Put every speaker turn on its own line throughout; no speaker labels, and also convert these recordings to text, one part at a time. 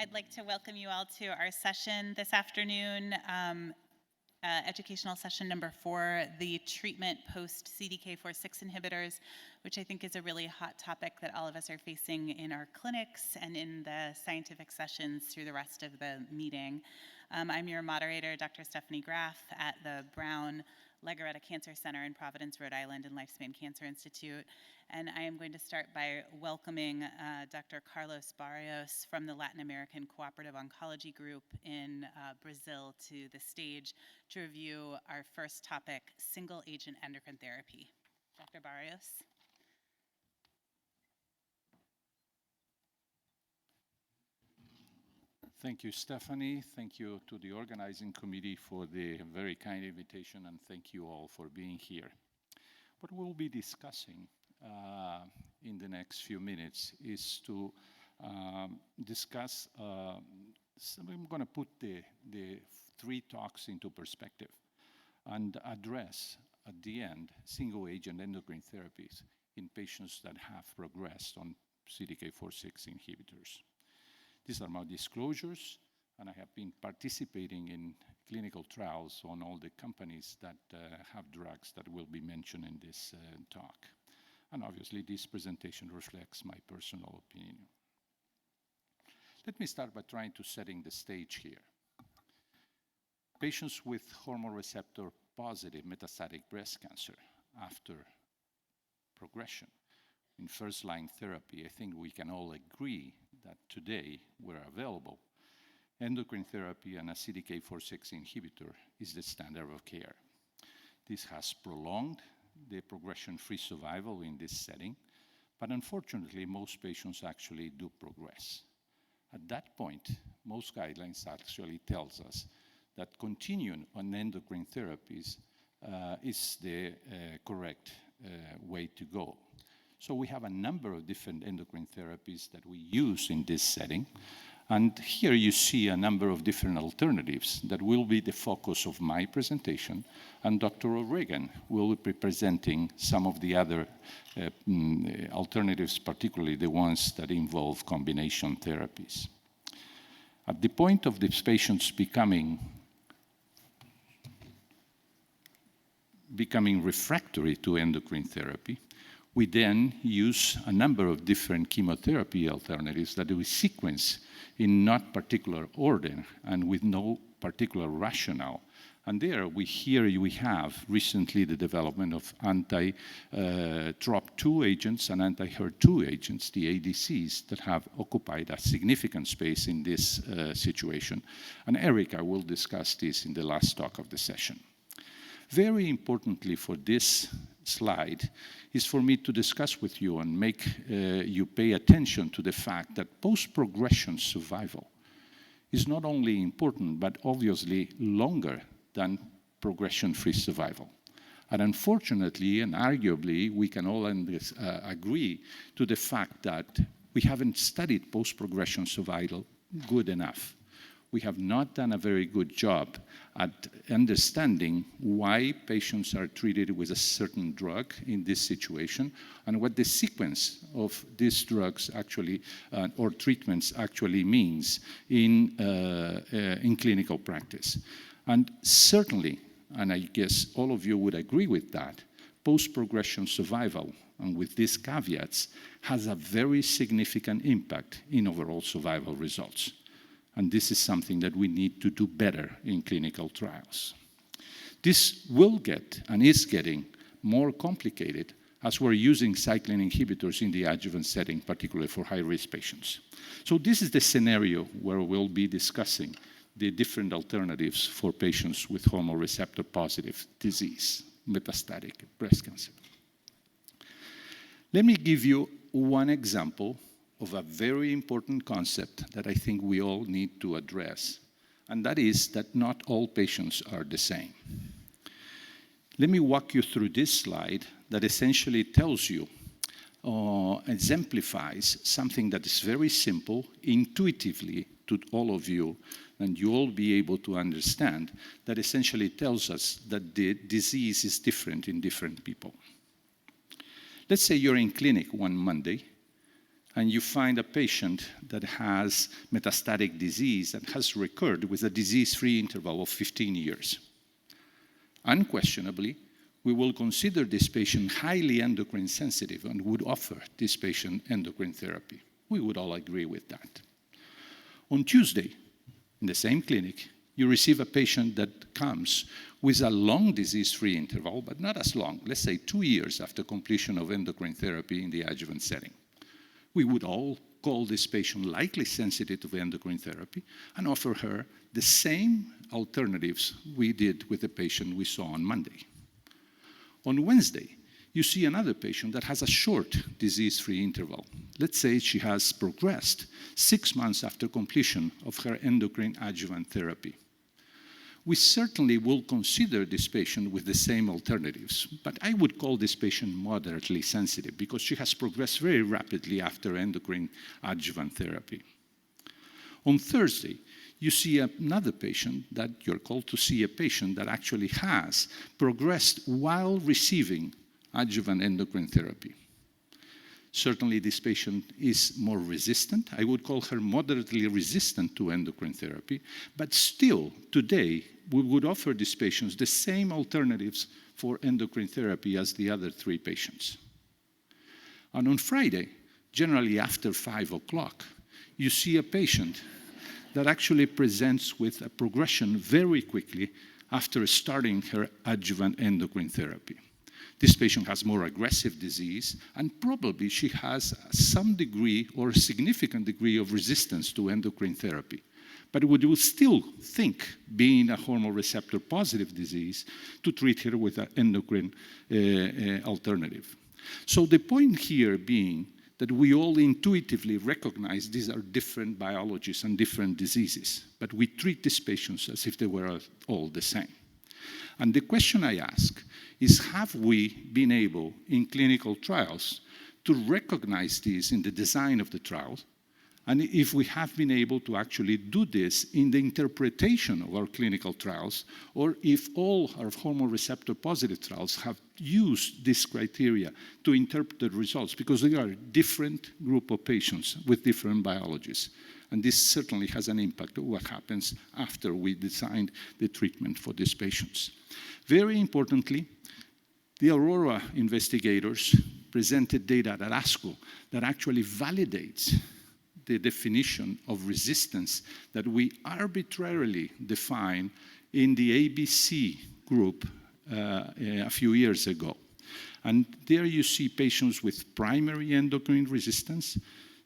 I'd like to welcome you all to our session this afternoon, educational session number 4, the treatment post-CDK4/6 inhibitors, which I think is a really hot topic that all of us are facing in our clinics and in the scientific sessions through the rest of the meeting. I'm your moderator, Dr. Stephanie Graff at the Brown Legarreta Cancer Center in Providence, Rhode Island, and Lifespan Cancer Institute. And I am going to start by welcoming Dr. Carlos Barrios from the Latin American Cooperative Oncology Group in Brazil to the stage to review our first topic, single-agent endocrine therapy. Dr. Barrios.
Thank you, Stephanie. Thank you to the organizing committee for the very kind invitation, and thank you all for being here. What we'll be discussing in the next few minutes is to discuss, I'm going to put the 3 talks into perspective and address at the end single-agent endocrine therapies in patients that have progressed on CDK4/6 inhibitors. These are my disclosures, and I have been participating in clinical trials on all the companies that have drugs that will be mentioned in this talk. And obviously, this presentation reflects my personal opinion. Let me start by trying to setting the stage here. Patients with hormone receptor positive metastatic breast cancer after progression in first-line therapy, I think we can all agree that today, where available, endocrine therapy and a CDK4/6 inhibitor is the standard of care. This has prolonged the progression-free survival in this setting, but unfortunately, most patients actually do progress. At that point, most guidelines actually tells us that continuing on endocrine therapies is the correct way to go. So we have a number of different endocrine therapies that we use in this setting. And here you see a number of different alternatives that will be the focus of my presentation. And Dr. O'Regan will be presenting some of the other alternatives, particularly the ones that involve combination therapies. At the point of these patients becoming refractory to endocrine therapy, we then use a number of different chemotherapy alternatives that we sequence in not particular order and with no particular rationale. And there we have recently the development of anti-TROP2 agents and anti-HER2 agents, the ADCs, that have occupied a significant space in this situation. And Erica will discuss this in the last talk of the session. Very importantly for this slide is for me to discuss with you and make you pay attention to the fact that post-progression survival is not only important, but obviously longer than progression-free survival. And unfortunately, and arguably, we can all agree to the fact that we haven't studied post-progression survival good enough. We have not done a very good job at understanding why patients are treated with a certain drug in this situation and what the sequence of these drugs actually, or treatments actually means in clinical practice. And certainly, and I guess all of you would agree with that, post-progression survival, and with these caveats, has a very significant impact in overall survival results. And this is something that we need to do better in clinical trials. This will get, and is getting, more complicated as we're using cyclin inhibitors in the adjuvant setting, particularly for high-risk patients. So this is the scenario where we'll be discussing the different alternatives for patients with hormone receptor positive disease, metastatic breast cancer. Let me give you one example of a very important concept that I think we all need to address, and that is that not all patients are the same. Let me walk you through this slide that essentially tells you, exemplifies something that is very simple, intuitively to all of you, and you'll be able to understand, that essentially tells us that the disease is different in different people. Let's say you're in clinic one Monday, and you find a patient that has metastatic disease and has recurred with a disease-free interval of 15 years. Unquestionably, we will consider this patient highly endocrine sensitive and would offer this patient endocrine therapy. We would all agree with that. On Tuesday, in the same clinic, you receive a patient that comes with a long disease-free interval, but not as long, let's say 2 years after completion of endocrine therapy in the adjuvant setting. We would all call this patient likely sensitive to endocrine therapy and offer her the same alternatives we did with the patient we saw on Monday. On Wednesday, you see another patient that has a short disease-free interval. Let's say she has progressed 6 months after completion of her endocrine adjuvant therapy. We certainly will consider this patient with the same alternatives, but I would call this patient moderately sensitive because she has progressed very rapidly after endocrine adjuvant therapy. On Thursday, you see another patient that you're called to see a patient that actually has progressed while receiving adjuvant endocrine therapy. Certainly, this patient is more resistant. I would call her moderately resistant to endocrine therapy, but still, today, we would offer these patients the same alternatives for endocrine therapy as the other 3 patients. And on Friday, generally after 5 o'clock, you see a patient that actually presents with a progression very quickly after starting her adjuvant endocrine therapy. This patient has more aggressive disease, and probably she has some degree or significant degree of resistance to endocrine therapy. But we would still think, being a hormone receptor positive disease, to treat her with an endocrine alternative. So the point here being that we all intuitively recognize these are different biologies and different diseases, but we treat these patients as if they were all the same. And the question I ask is, have we been able in clinical trials to recognize this in the design of the trials? And if we have been able to actually do this in the interpretation of our clinical trials, or if all our hormone receptor positive trials have used this criteria to interpret the results, because they are a different group of patients with different biologies. And this certainly has an impact on what happens after we designed the treatment for these patients. Very importantly, the Aurora investigators presented data at ASCO that actually validates the definition of resistance that we arbitrarily define in the ABC group a few years ago. And there you see patients with primary endocrine resistance,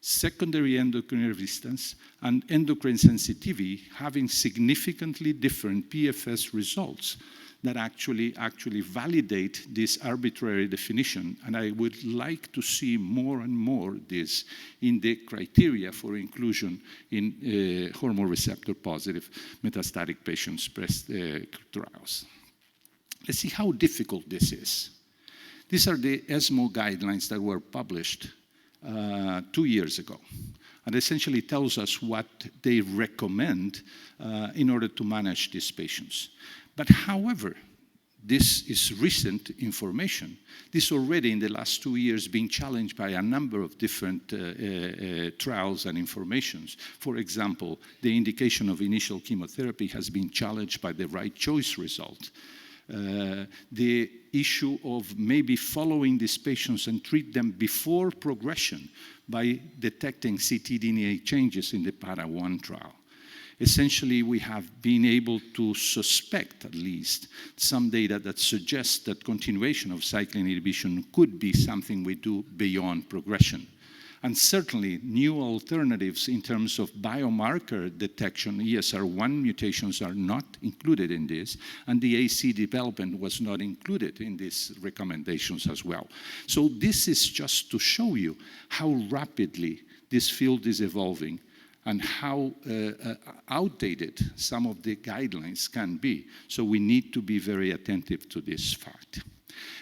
secondary endocrine resistance, and endocrine sensitivity having significantly different PFS results that actually validate this arbitrary definition. And I would like to see more and more this in the criteria for inclusion in hormone receptor positive metastatic patients breast trials. Let's see how difficult this is. These are the ESMO guidelines that were published 2 years ago, and essentially tells us what they recommend in order to manage these patients. But however, this is recent information. This already in the last 2 years being challenged by a number of different trials and informations. For example, the indication of initial chemotherapy has been challenged by the right choice result. The issue of maybe following these patients and treat them before progression by detecting ctDNA changes in the PARA-1 trial. Essentially, we have been able to suspect, at least, some data that suggests that continuation of cyclin inhibition could be something we do beyond progression. And certainly, new alternatives in terms of biomarker detection, ESR1 mutations are not included in this, and the AC development was not included in these recommendations as well. So this is just to show you how rapidly this field is evolving and how outdated some of the guidelines can be. So we need to be very attentive to this fact.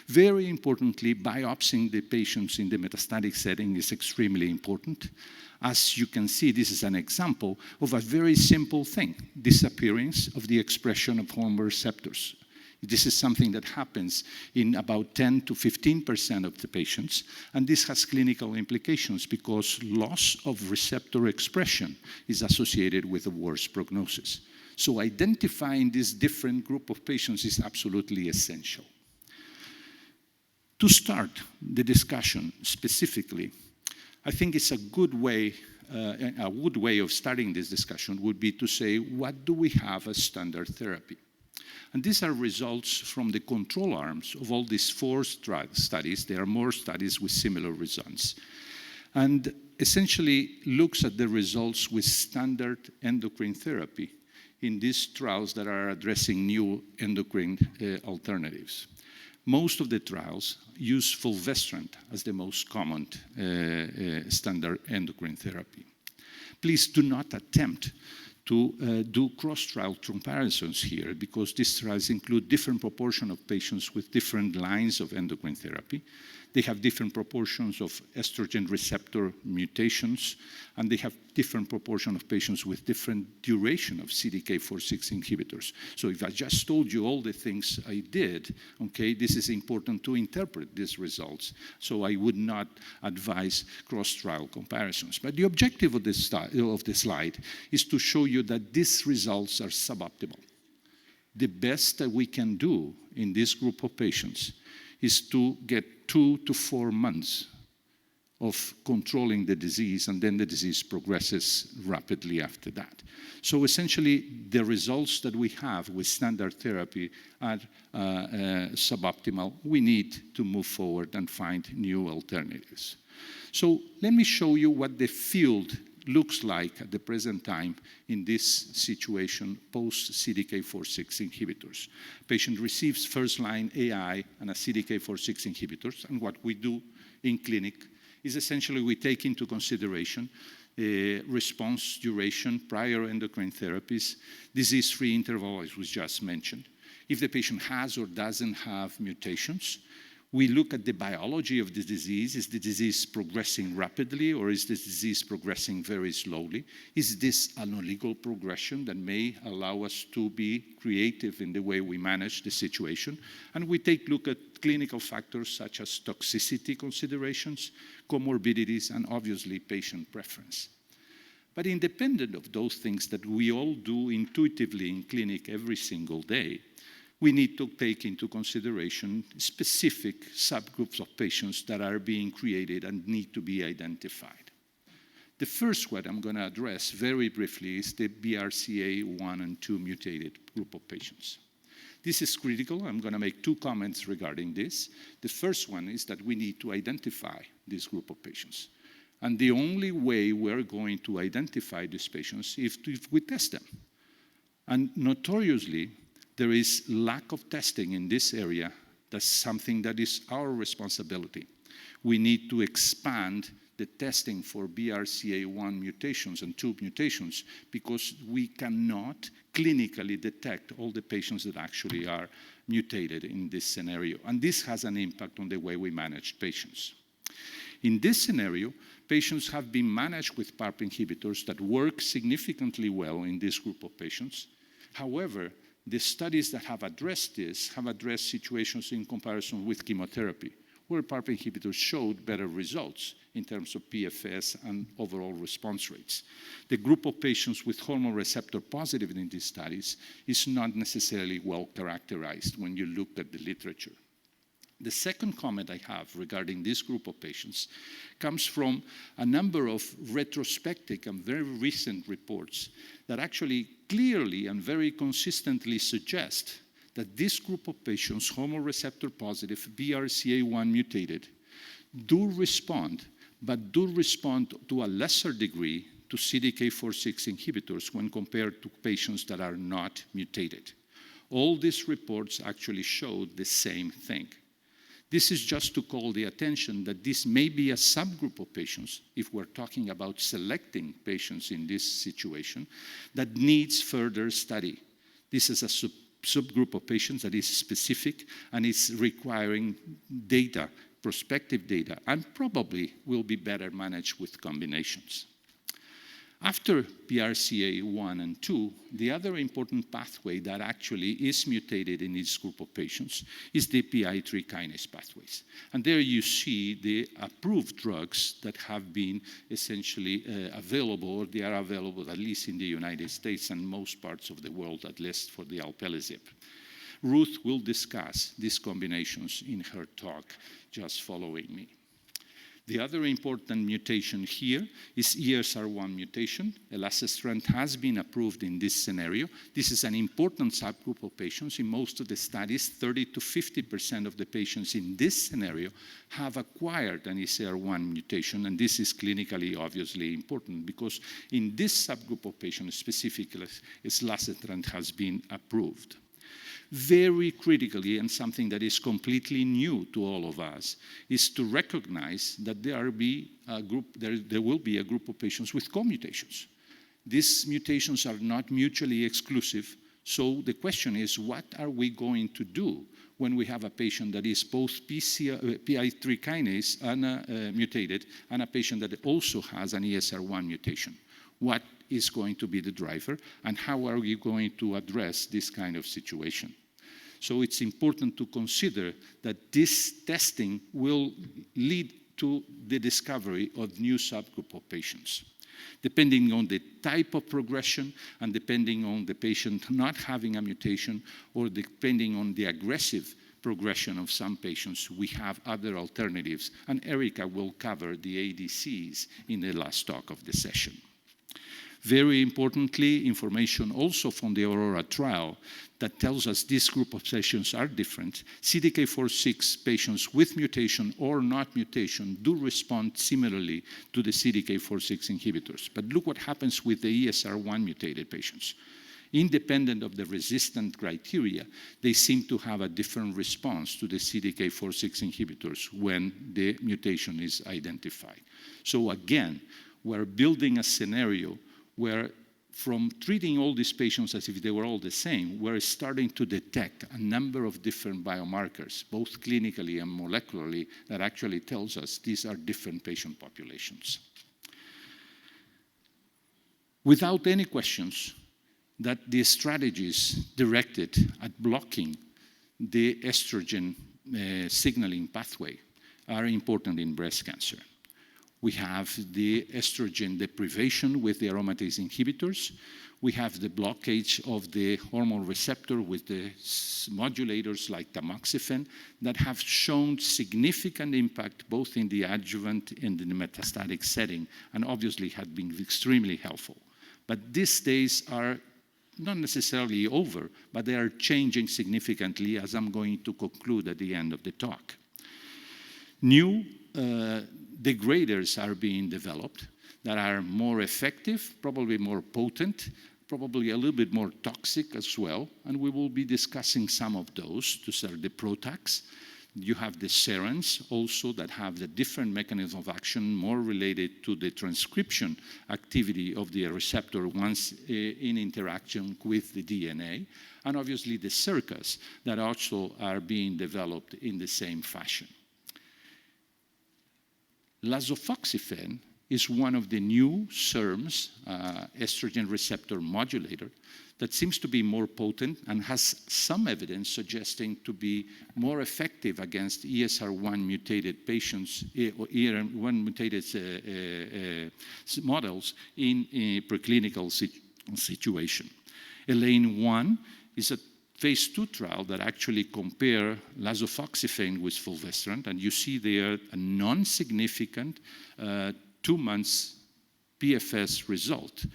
Very importantly, biopsying the patients in the metastatic setting is extremely important. As you can see, this is an example of a very simple thing, disappearance of the expression of hormone receptors. This is something that happens in about 10 to 15% of the patients, and this has clinical implications because loss of receptor expression is associated with a worse prognosis. So identifying this different group of patients is absolutely essential. To start the discussion specifically, I think it's a good way of starting this discussion would be to say, what do we have as standard therapy? And these are results from the control arms of all these 4 studies. There are more studies with similar results. And essentially looks at the results with standard endocrine therapy in these trials that are addressing new endocrine alternatives. Most of the trials use fulvestrant as the most common standard endocrine therapy. Please do not attempt to do cross-trial comparisons here because these trials include different proportion of patients with different lines of endocrine therapy. They have different proportions of estrogen receptor mutations, and they have different proportion of patients with different duration of CDK4/6 inhibitors. So if I just told you all the things I did, okay, this is important to interpret these results. So I would not advise cross-trial comparisons. But the objective of this slide is to show you that these results are suboptimal. The best that we can do in this group of patients is to get 2 to 4 months of controlling the disease, and then the disease progresses rapidly after that. So essentially, the results that we have with standard therapy are suboptimal. We need to move forward and find new alternatives. So let me show you what the field looks like at the present time in this situation post-CDK4/6 inhibitors. Patient receives first-line AI and a CDK4/6 inhibitors, and what we do in clinic is essentially we take into consideration response duration, prior endocrine therapies, disease-free interval, as was just mentioned. If the patient has or doesn't have mutations, we look at the biology of the disease. Is the disease progressing rapidly, or is the disease progressing very slowly? Is this an oligo progression that may allow us to be creative in the way we manage the situation? And we take a look at clinical factors such as toxicity considerations, comorbidities, and obviously patient preference. But independent of those things that we all do intuitively in clinic every single day, we need to take into consideration specific subgroups of patients that are being created and need to be identified. The first one I'm going to address very briefly is the BRCA1 and 2 mutated group of patients. This is critical. I'm going to make 2 comments regarding this. The first one is that we need to identify this group of patients. And the only way we're going to identify these patients is if we test them. And notoriously, there is lack of testing in this area. That's something that is our responsibility. We need to expand the testing for BRCA1 mutations and 2 mutations because we cannot clinically detect all the patients that actually are mutated in this scenario. And this has an impact on the way we manage patients. In this scenario, patients have been managed with PARP inhibitors that work significantly well in this group of patients. However, the studies that have addressed this have addressed situations in comparison with chemotherapy, where PARP inhibitors showed better results in terms of PFS and overall response rates. The group of patients with hormone receptor positive in these studies is not necessarily well characterized when you look at the literature. The second comment I have regarding this group of patients comes from a number of retrospective and very recent reports that actually clearly and very consistently suggest that this group of patients, hormone receptor positive, BRCA1 mutated, do respond, but do respond to a lesser degree to CDK4/6 inhibitors when compared to patients that are not mutated. All these reports actually showed the same thing. This is just to call the attention that this may be a subgroup of patients, if we're talking about selecting patients in this situation, that needs further study. This is a subgroup of patients that is specific and is requiring data, prospective data, and probably will be better managed with combinations. After BRCA1 and 2, the other important pathway that actually is mutated in this group of patients is the PI3 kinase pathways. And there you see the approved drugs that have been essentially available, or they are available at least in the United States and most parts of the world, at least for the alpelisib. Ruth will discuss these combinations in her talk just following me. The other important mutation here is ESR1 mutation. Elacestrant has been approved in this scenario. This is an important subgroup of patients. In most of the studies, 30 to 50% of the patients in this scenario have acquired an ESR1 mutation, and this is clinically obviously important because in this subgroup of patients specifically, elacestrant has been approved. Very critically, and something that is completely new to all of us, is to recognize that there will be a group of patients with co-mutations. These mutations are not mutually exclusive, so the question is, what are we going to do when we have a patient that is both PI3 kinase and, mutated, and a patient that also has an ESR1 mutation? What is going to be the driver, and how are we going to address this kind of situation? So it's important to consider that this testing will lead to the discovery of new subgroup of patients. Depending on the type of progression and depending on the patient not having a mutation or depending on the aggressive progression of some patients, we have other alternatives. And Erica will cover the ADCs in the last talk of the session. Very importantly, information also from the Aurora trial that tells us this group of patients are different. CDK4/6 patients with mutation or not mutation do respond similarly to the CDK4/6 inhibitors. But look what happens with the ESR1 mutated patients. Independent of the resistant criteria, they seem to have a different response to the CDK4/6 inhibitors when the mutation is identified. So again, we're building a scenario where from treating all these patients as if they were all the same, we're starting to detect a number of different biomarkers, both clinically and molecularly, that actually tells us these are different patient populations. Without any questions, that the strategies directed at blocking the estrogen signaling pathway are important in breast cancer. We have the estrogen deprivation with the aromatase inhibitors. We have the blockage of the hormone receptor with the modulators like tamoxifen that have shown significant impact both in the adjuvant and in the metastatic setting, and obviously have been extremely helpful. But these days are not necessarily over, but they are changing significantly, as I'm going to conclude at the end of the talk. New degraders are being developed that are more effective, probably more potent, probably a little bit more toxic as well, and we will be discussing some of those. Those are the PROTACs. You have the serins also that have the different mechanism of action more related to the transcription activity of the receptor once in interaction with the DNA, and obviously the SERCAs that also are being developed in the same fashion. Lasofoxifene is one of the new SERMs, estrogen receptor modulator, that seems to be more potent and has some evidence suggesting to be more effective against ESR1 mutated patients, or ESR1 mutated models in a preclinical situation. ELAINE-1 is a phase 2 trial that actually compare lasofoxifene with fulvestrant, and you see there a non-significant 2 months PFS result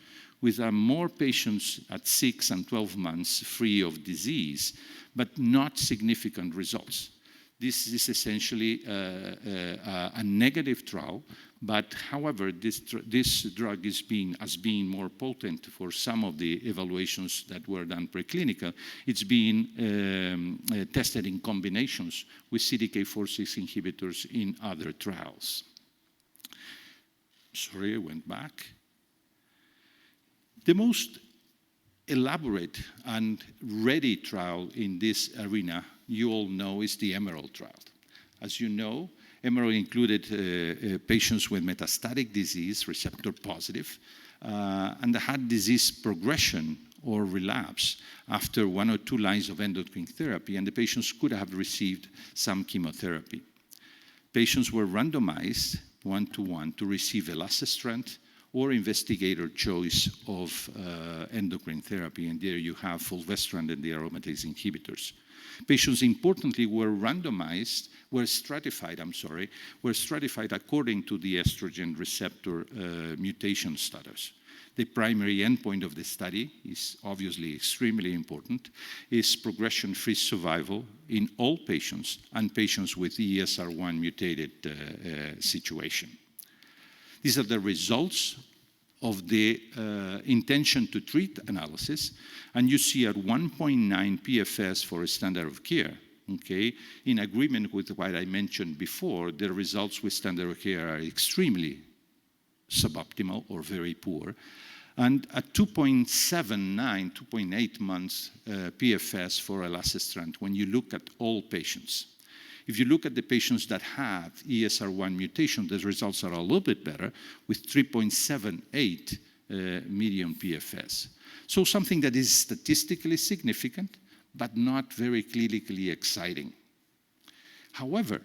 with more patients at 6 and 12 months free of disease, but not significant results. This is essentially a negative trial, but however, this drug is being more potent for some of the evaluations that were done preclinical. It's being tested in combinations with CDK4/6 inhibitors in other trials. Sorry, I went back. The most elaborate and ready trial in this arena, you all know, is the EMERALD trial. As you know, EMERALD included patients with metastatic disease, receptor positive, and had disease progression or relapse after 1 or 2 lines of endocrine therapy, and the patients could have received some chemotherapy. Patients were randomized 1-to-1 to receive elacestrant or investigator choice of endocrine therapy, and there you have fulvestrant and the aromatase inhibitors. Patients, importantly, were stratified according to the estrogen receptor mutation status. The primary endpoint of the study is obviously extremely important, is progression-free survival in all patients and patients with ESR1 mutated situation. These are the results of the intention to treat analysis, and you see at 1.9 PFS for a standard of care. Okay, in agreement with what I mentioned before, the results with standard of care are extremely suboptimal or very poor. And at 2.79, 2.8 months PFS for elacestrant when you look at all patients. If you look at the patients that have ESR1 mutation, the results are a little bit better with 3.78 median PFS. So something that is statistically significant, but not very clinically exciting. However,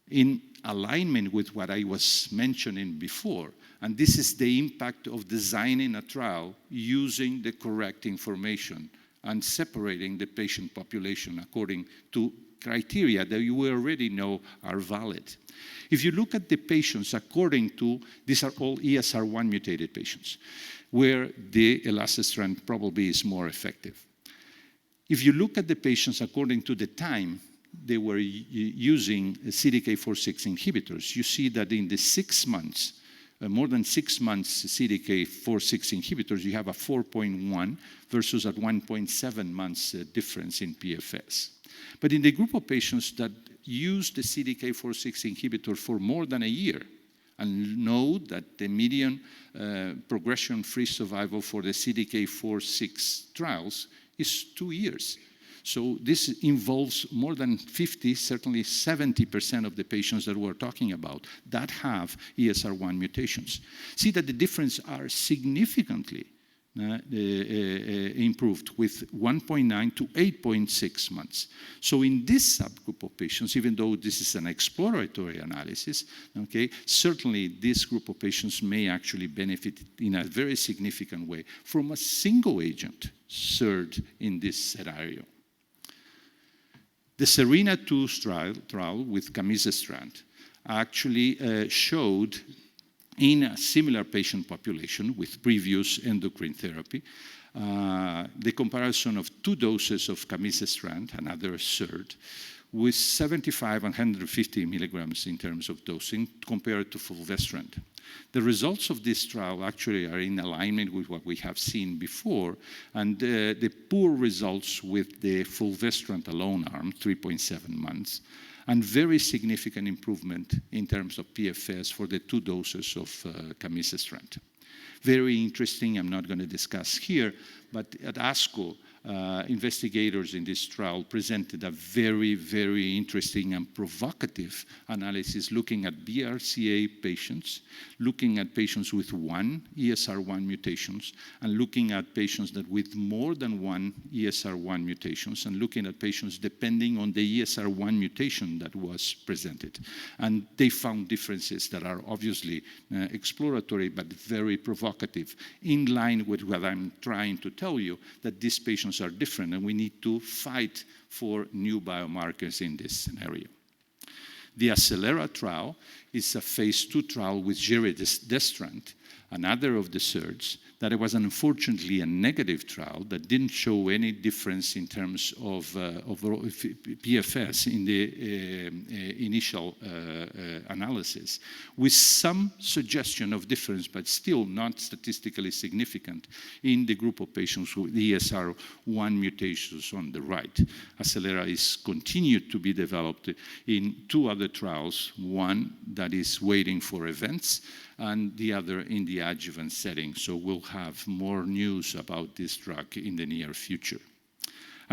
in alignment with what I was mentioning before, and this is the impact of designing a trial using the correct information and separating the patient population according to criteria that you already know are valid. If you look at the patients according to, these are all ESR1 mutated patients, where the elacestrant probably is more effective. If you look at the patients according to the time they were using CDK4/6 inhibitors, you see that in the 6 months, more than 6 months CDK4/6 inhibitors, you have a 4.1 versus a 1.7 months difference in PFS. But in the group of patients that use the CDK4/6 inhibitor for more than a year and know that the median progression-free survival for the CDK4/6 trials is 2 years. So this involves more than 50, certainly 70% of the patients that we're talking about that have ESR1 mutations. See that the difference are significantly improved with 1.9 to 8.6 months. So in this subgroup of patients, even though this is an exploratory analysis, okay, certainly this group of patients may actually benefit in a very significant way from a single agent SERD in this scenario. The SERENA-2 trial with camizestrant actually showed in a similar patient population with previous endocrine therapy, the comparison of 2 doses of camizestrant, another SERD, with 75 and 150 milligrams in terms of dosing compared to fulvestrant. The results of this trial actually are in alignment with what we have seen before, and the poor results with the fulvestrant alone arm, 3.7 months, and very significant improvement in terms of PFS for the 2 doses of camizestrant. Very interesting, I'm not going to discuss here, but at ASCO, investigators in this trial presented a very, very interesting and provocative analysis looking at BRCA patients, looking at patients with 1 ESR1 mutations, and looking at patients that with more than 1 ESR1 mutations, and looking at patients depending on the ESR1 mutation that was presented. And they found differences that are obviously exploratory, but very provocative, in line with what I'm trying to tell you, that these patients are different, and we need to fight for new biomarkers in this scenario. The Acelera trial is a phase 2 trial with giredestrant, another of the SERDs, that it was unfortunately a negative trial that didn't show any difference in terms of PFS in the initial analysis, with some suggestion of difference, but still not statistically significant in the group of patients with ESR1 mutations on the right. Acelera is continued to be developed in 2 other trials, one that is waiting for events, and the other in the adjuvant setting. So we'll have more news about this drug in the near future.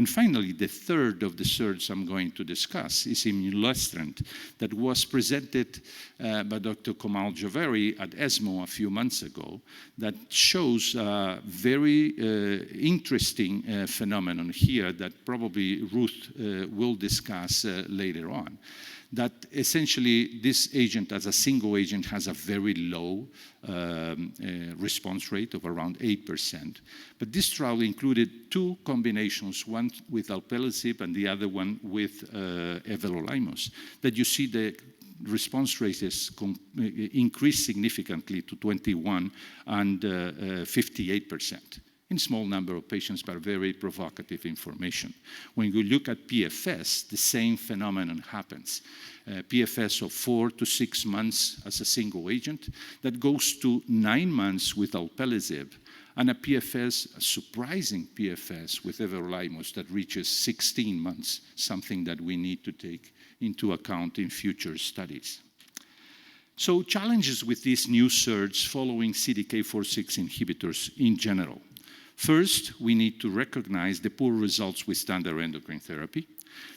And finally, the third of the SERDs I'm going to discuss is imlunestrant, that was presented by Dr. Kamal Javeri at ESMO a few months ago, that shows a very interesting phenomenon here that probably Ruth will discuss later on. That essentially this agent, as a single agent, has a very low response rate of around 8%. But this trial included two combinations, one with alpelisib and the other one with everolimus, that you see the response rate has increased significantly to 21 and 58%. In small number of patients, but very provocative information. When you look at PFS, the same phenomenon happens. PFS of 4 to 6 months as a single agent, that goes to 9 months with alpelisib, and a PFS, a surprising PFS with everolimus that reaches 16 months, something that we need to take into account in future studies. So challenges with these new SERDs following CDK4/6 inhibitors in general. First, we need to recognize the poor results with standard endocrine therapy.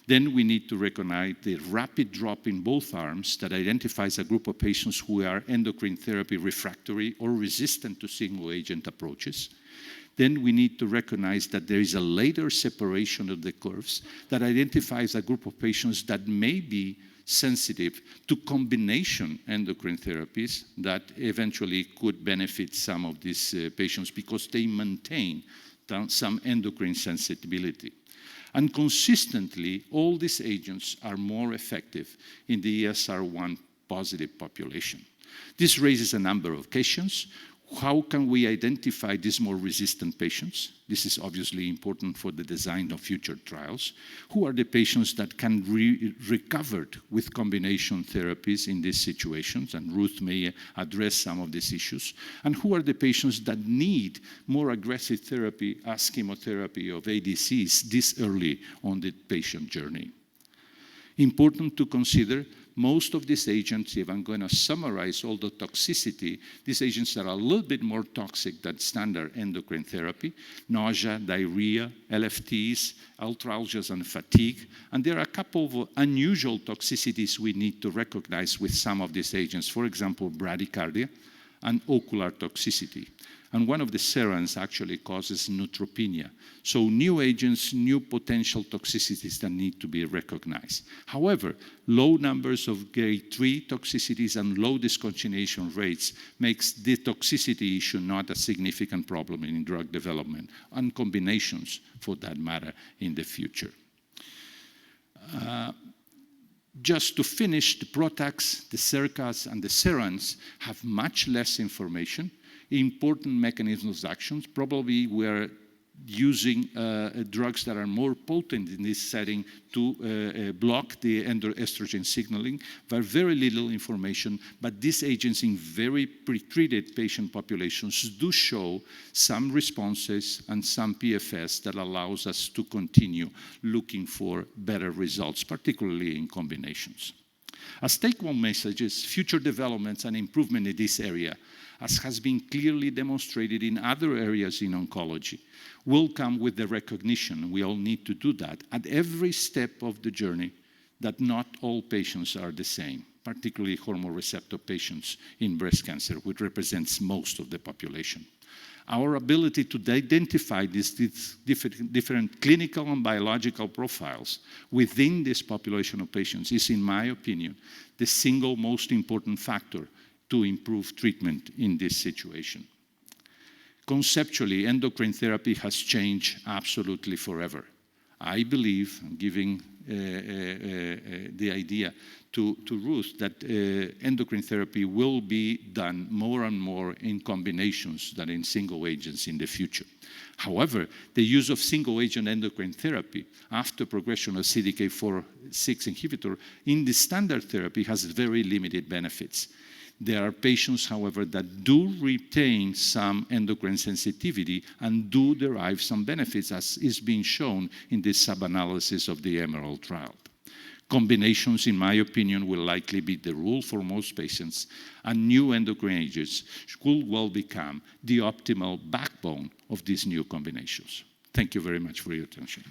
Then we need to recognize the rapid drop in both arms that identifies a group of patients who are endocrine therapy refractory or resistant to single-agent approaches. Then we need to recognize that there is a later separation of the curves that identifies a group of patients that may be sensitive to combination endocrine therapies that eventually could benefit some of these patients because they maintain some endocrine sensitivity. And consistently, all these agents are more effective in the ESR1 positive population. This raises a number of questions. How can we identify these more resistant patients? This is obviously important for the design of future trials. Who are the patients that can be recovered with combination therapies in these situations? And Ruth may address some of these issues. And who are the patients that need more aggressive therapy as chemotherapy of ADCs this early on the patient journey? Important to consider, most of these agents, if I'm going to summarize all the toxicity, these agents are a little bit more toxic than standard endocrine therapy: nausea, diarrhea, LFTs, arthralgias, and fatigue. And there are a couple of unusual toxicities we need to recognize with some of these agents. For example, bradycardia and ocular toxicity. And one of the serums actually causes neutropenia. So new agents, new potential toxicities that need to be recognized. However, low numbers of grade 3 toxicities and low discontinuation rates makes the toxicity issue not a significant problem in drug development, and combinations for that matter in the future. Just to finish, the PROTACs, the CERCAs, and the SERANs have much less information. Important mechanisms of action. Probably we're using drugs that are more potent in this setting to block the estrogen signaling. Very little information, but these agents in very pretreated patient populations do show some responses and some PFS that allows us to continue looking for better results, particularly in combinations. As take-home messages, future developments and improvement in this area, as has been clearly demonstrated in other areas in oncology, will come with the recognition, we all need to do that, at every step of the journey, that not all patients are the same, particularly hormone receptor patients in breast cancer, which represents most of the population. Our ability to identify these different clinical and biological profiles within this population of patients is, in my opinion, the single most important factor to improve treatment in this situation. Conceptually, endocrine therapy has changed absolutely forever. I believe, giving the idea to Ruth, that endocrine therapy will be done more and more in combinations than in single agents in the future. However, the use of single-agent endocrine therapy after progression of CDK4/6 inhibitor in the standard therapy has very limited benefits. There are patients, however, that do retain some endocrine sensitivity and do derive some benefits, as is being shown in this sub-analysis of the EMERALD trial. Combinations, in my opinion, will likely be the rule for most patients, and new endocrine agents could well become the optimal backbone of these new combinations. Thank you very much for your attention.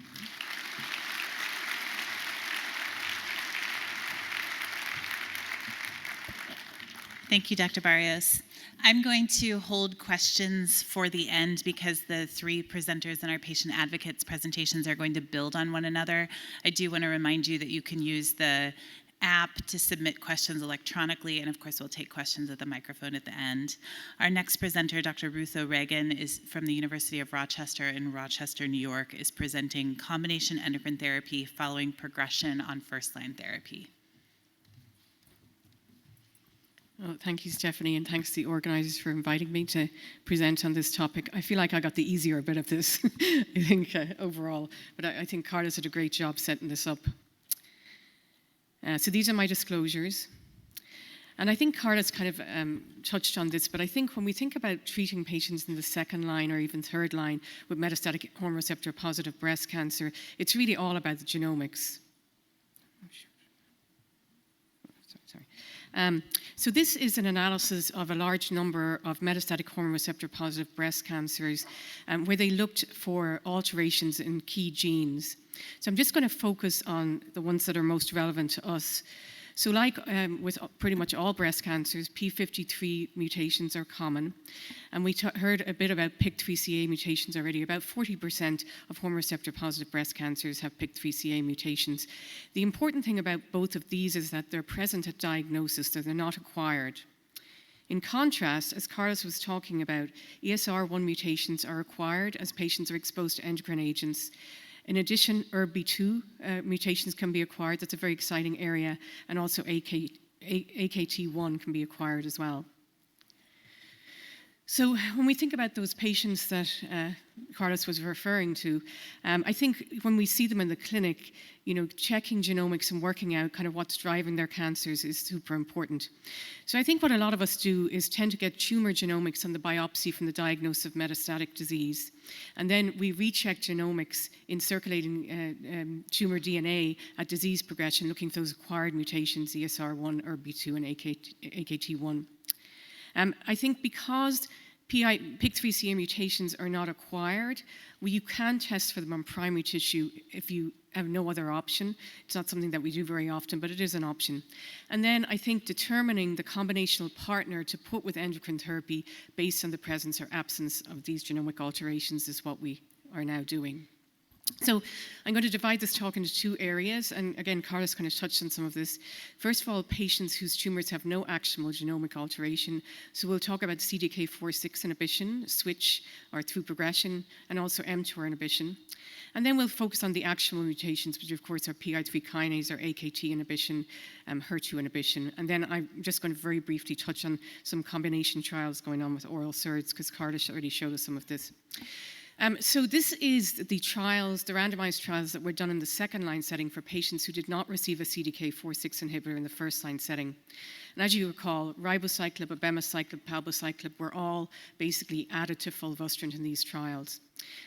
Thank you, Dr. Barrios. I'm going to hold questions for the end because the three presenters in our patient advocates presentations are going to build on one another. I do want to remind you that you can use the app to submit questions electronically, and of course we'll take questions at the microphone at the end. Our next presenter, Dr. Ruth O'Regan, is from the University of Rochester in Rochester, New York, is presenting combination endocrine therapy following progression on first-line therapy.
Well, thank you, Stephanie, and thanks to the organisers for inviting me to present on this topic. I feel like I got the easier bit of this, I think, overall, but I think Carlos did a great job setting this up. So these are my disclosures. And I think Carlos kind of touched on this, but I think when we think about treating patients in the second line or even third line with metastatic hormone receptor positive breast cancer, it's really all about the genomics. So this is an analysis of a large number of metastatic hormone receptor positive breast cancers where they looked for alterations in key genes. So I'm just going to focus on the ones that are most relevant to us. So like with pretty much all breast cancers, P53 mutations are common. And we heard a bit about PIK3CA mutations already. About 40% of hormone receptor positive breast cancers have PIK3CA mutations. The important thing about both of these is that they're present at diagnosis, so they're not acquired. In contrast, as Carlos was talking about, ESR1 mutations are acquired as patients are exposed to endocrine agents. In addition, ERBB2 mutations can be acquired. That's a very exciting area. And also AKT1 can be acquired as well. So when we think about those patients that Carlos was referring to, I think when we see them in the clinic, checking genomics and working out kind of what's driving their cancers is super important. So I think what a lot of us do is tend to get tumor genomics on the biopsy from the diagnosis of metastatic disease. And then we recheck genomics in circulating tumor DNA at disease progression, looking for those acquired mutations, ESR1, ERBB2, and AKT1. I think because PIK3CA mutations are not acquired, you can test for them on primary tissue if you have no other option. It's not something that we do very often, but it is an option. And then I think determining the combinational partner to put with endocrine therapy based on the presence or absence of these genomic alterations is what we are now doing. So I'm going to divide this talk into two areas, and again, Carlos kind of touched on some of this. First of all, patients whose tumors have no actionable genomic alteration. So we'll talk about CDK4/6 inhibition, switch or through progression, and also mTOR inhibition. And then we'll focus on the actionable mutations, which of course are PI3 kinase or AKT inhibition, HER2 inhibition. And then I'm just going to very briefly touch on some combination trials going on with oral SERDs, because Carlos already showed us some of this. So this is the trials, the randomized trials that were done in the second-line setting for patients who did not receive a CDK4/6 inhibitor in the first-line setting. And as you recall, ribociclib, abemaciclib, palbociclib were all basically added to fulvestrant in these trials.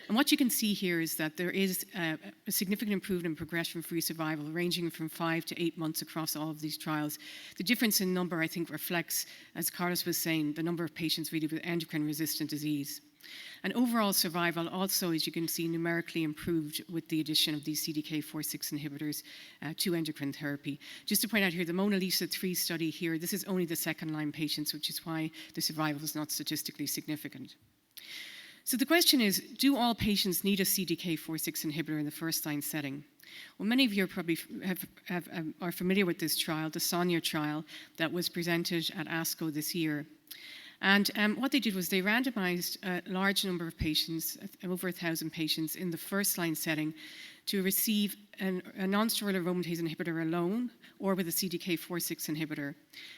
And what you can see here is that there is a significant improvement in progression-free survival, ranging from 5 to 8 months across all of these trials. The difference in number, I think, reflects, as Carlos was saying, the number of patients really with endocrine-resistant disease. And overall survival also, as you can see, numerically improved with the addition of these CDK4/6 inhibitors to endocrine therapy. Just to point out here, the Mona Lisa 3 study here, this is only the second-line patients, which is why the survival is not statistically significant. So the question is, do all patients need a CDK4/6 inhibitor in the first-line setting? Well, many of you are probably are familiar with this trial, the SONIA trial, that was presented at ASCO this year. And what they did was they randomized a large number of patients, over 1,000 patients, in the first-line setting to receive a non-steroidal aromatase inhibitor alone or with a CDK4/6 inhibitor.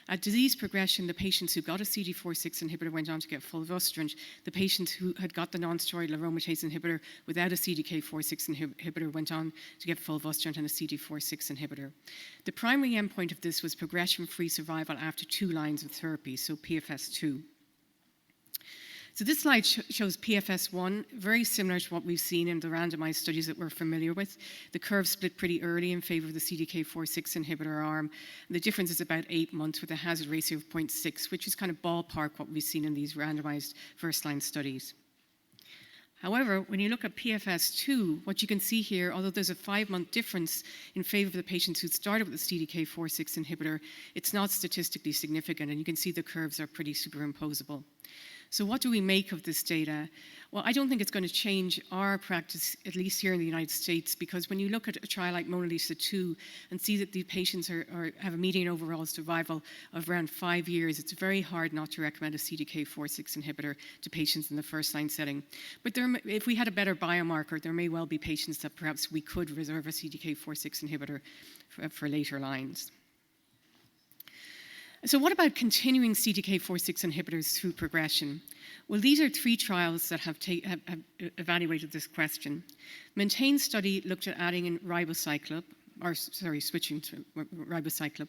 At disease progression, the patients who got a CDK4/6 inhibitor went on to get fulvestrant. The patients who had got the non-steroidal aromatase inhibitor without a CDK4/6 inhibitor went on to get fulvestrant and a CDK4/6 inhibitor. The primary endpoint of this was progression-free survival after 2 lines of therapy, so PFS2. So this slide shows PFS1, very similar to what we've seen in the randomized studies that we're familiar with. The curve split pretty early in favor of the CDK4/6 inhibitor arm. And the difference is about 8 months with a hazard ratio of 0.6, which is kind of ballpark what we've seen in these randomized first-line studies. However, when you look at PFS2, what you can see here, although there's a 5-month difference in favor of the patients who started with the CDK4/6 inhibitor, it's not statistically significant, and you can see the curves are pretty superimposable. So what do we make of this data? Well, I don't think it's going to change our practice, at least here in the United States, because when you look at a trial like Mona Lisa 2 and see that the patients have a median overall survival of around 5 years, it's very hard not to recommend a CDK4/6 inhibitor to patients in the first-line setting. But if we had a better biomarker, there may well be patients that perhaps we could reserve a CDK4/6 inhibitor for later lines. So what about continuing CDK4/6 inhibitors through progression? Well, these are 3 trials that have evaluated this question. Maintain study looked at adding in switching to ribociclib.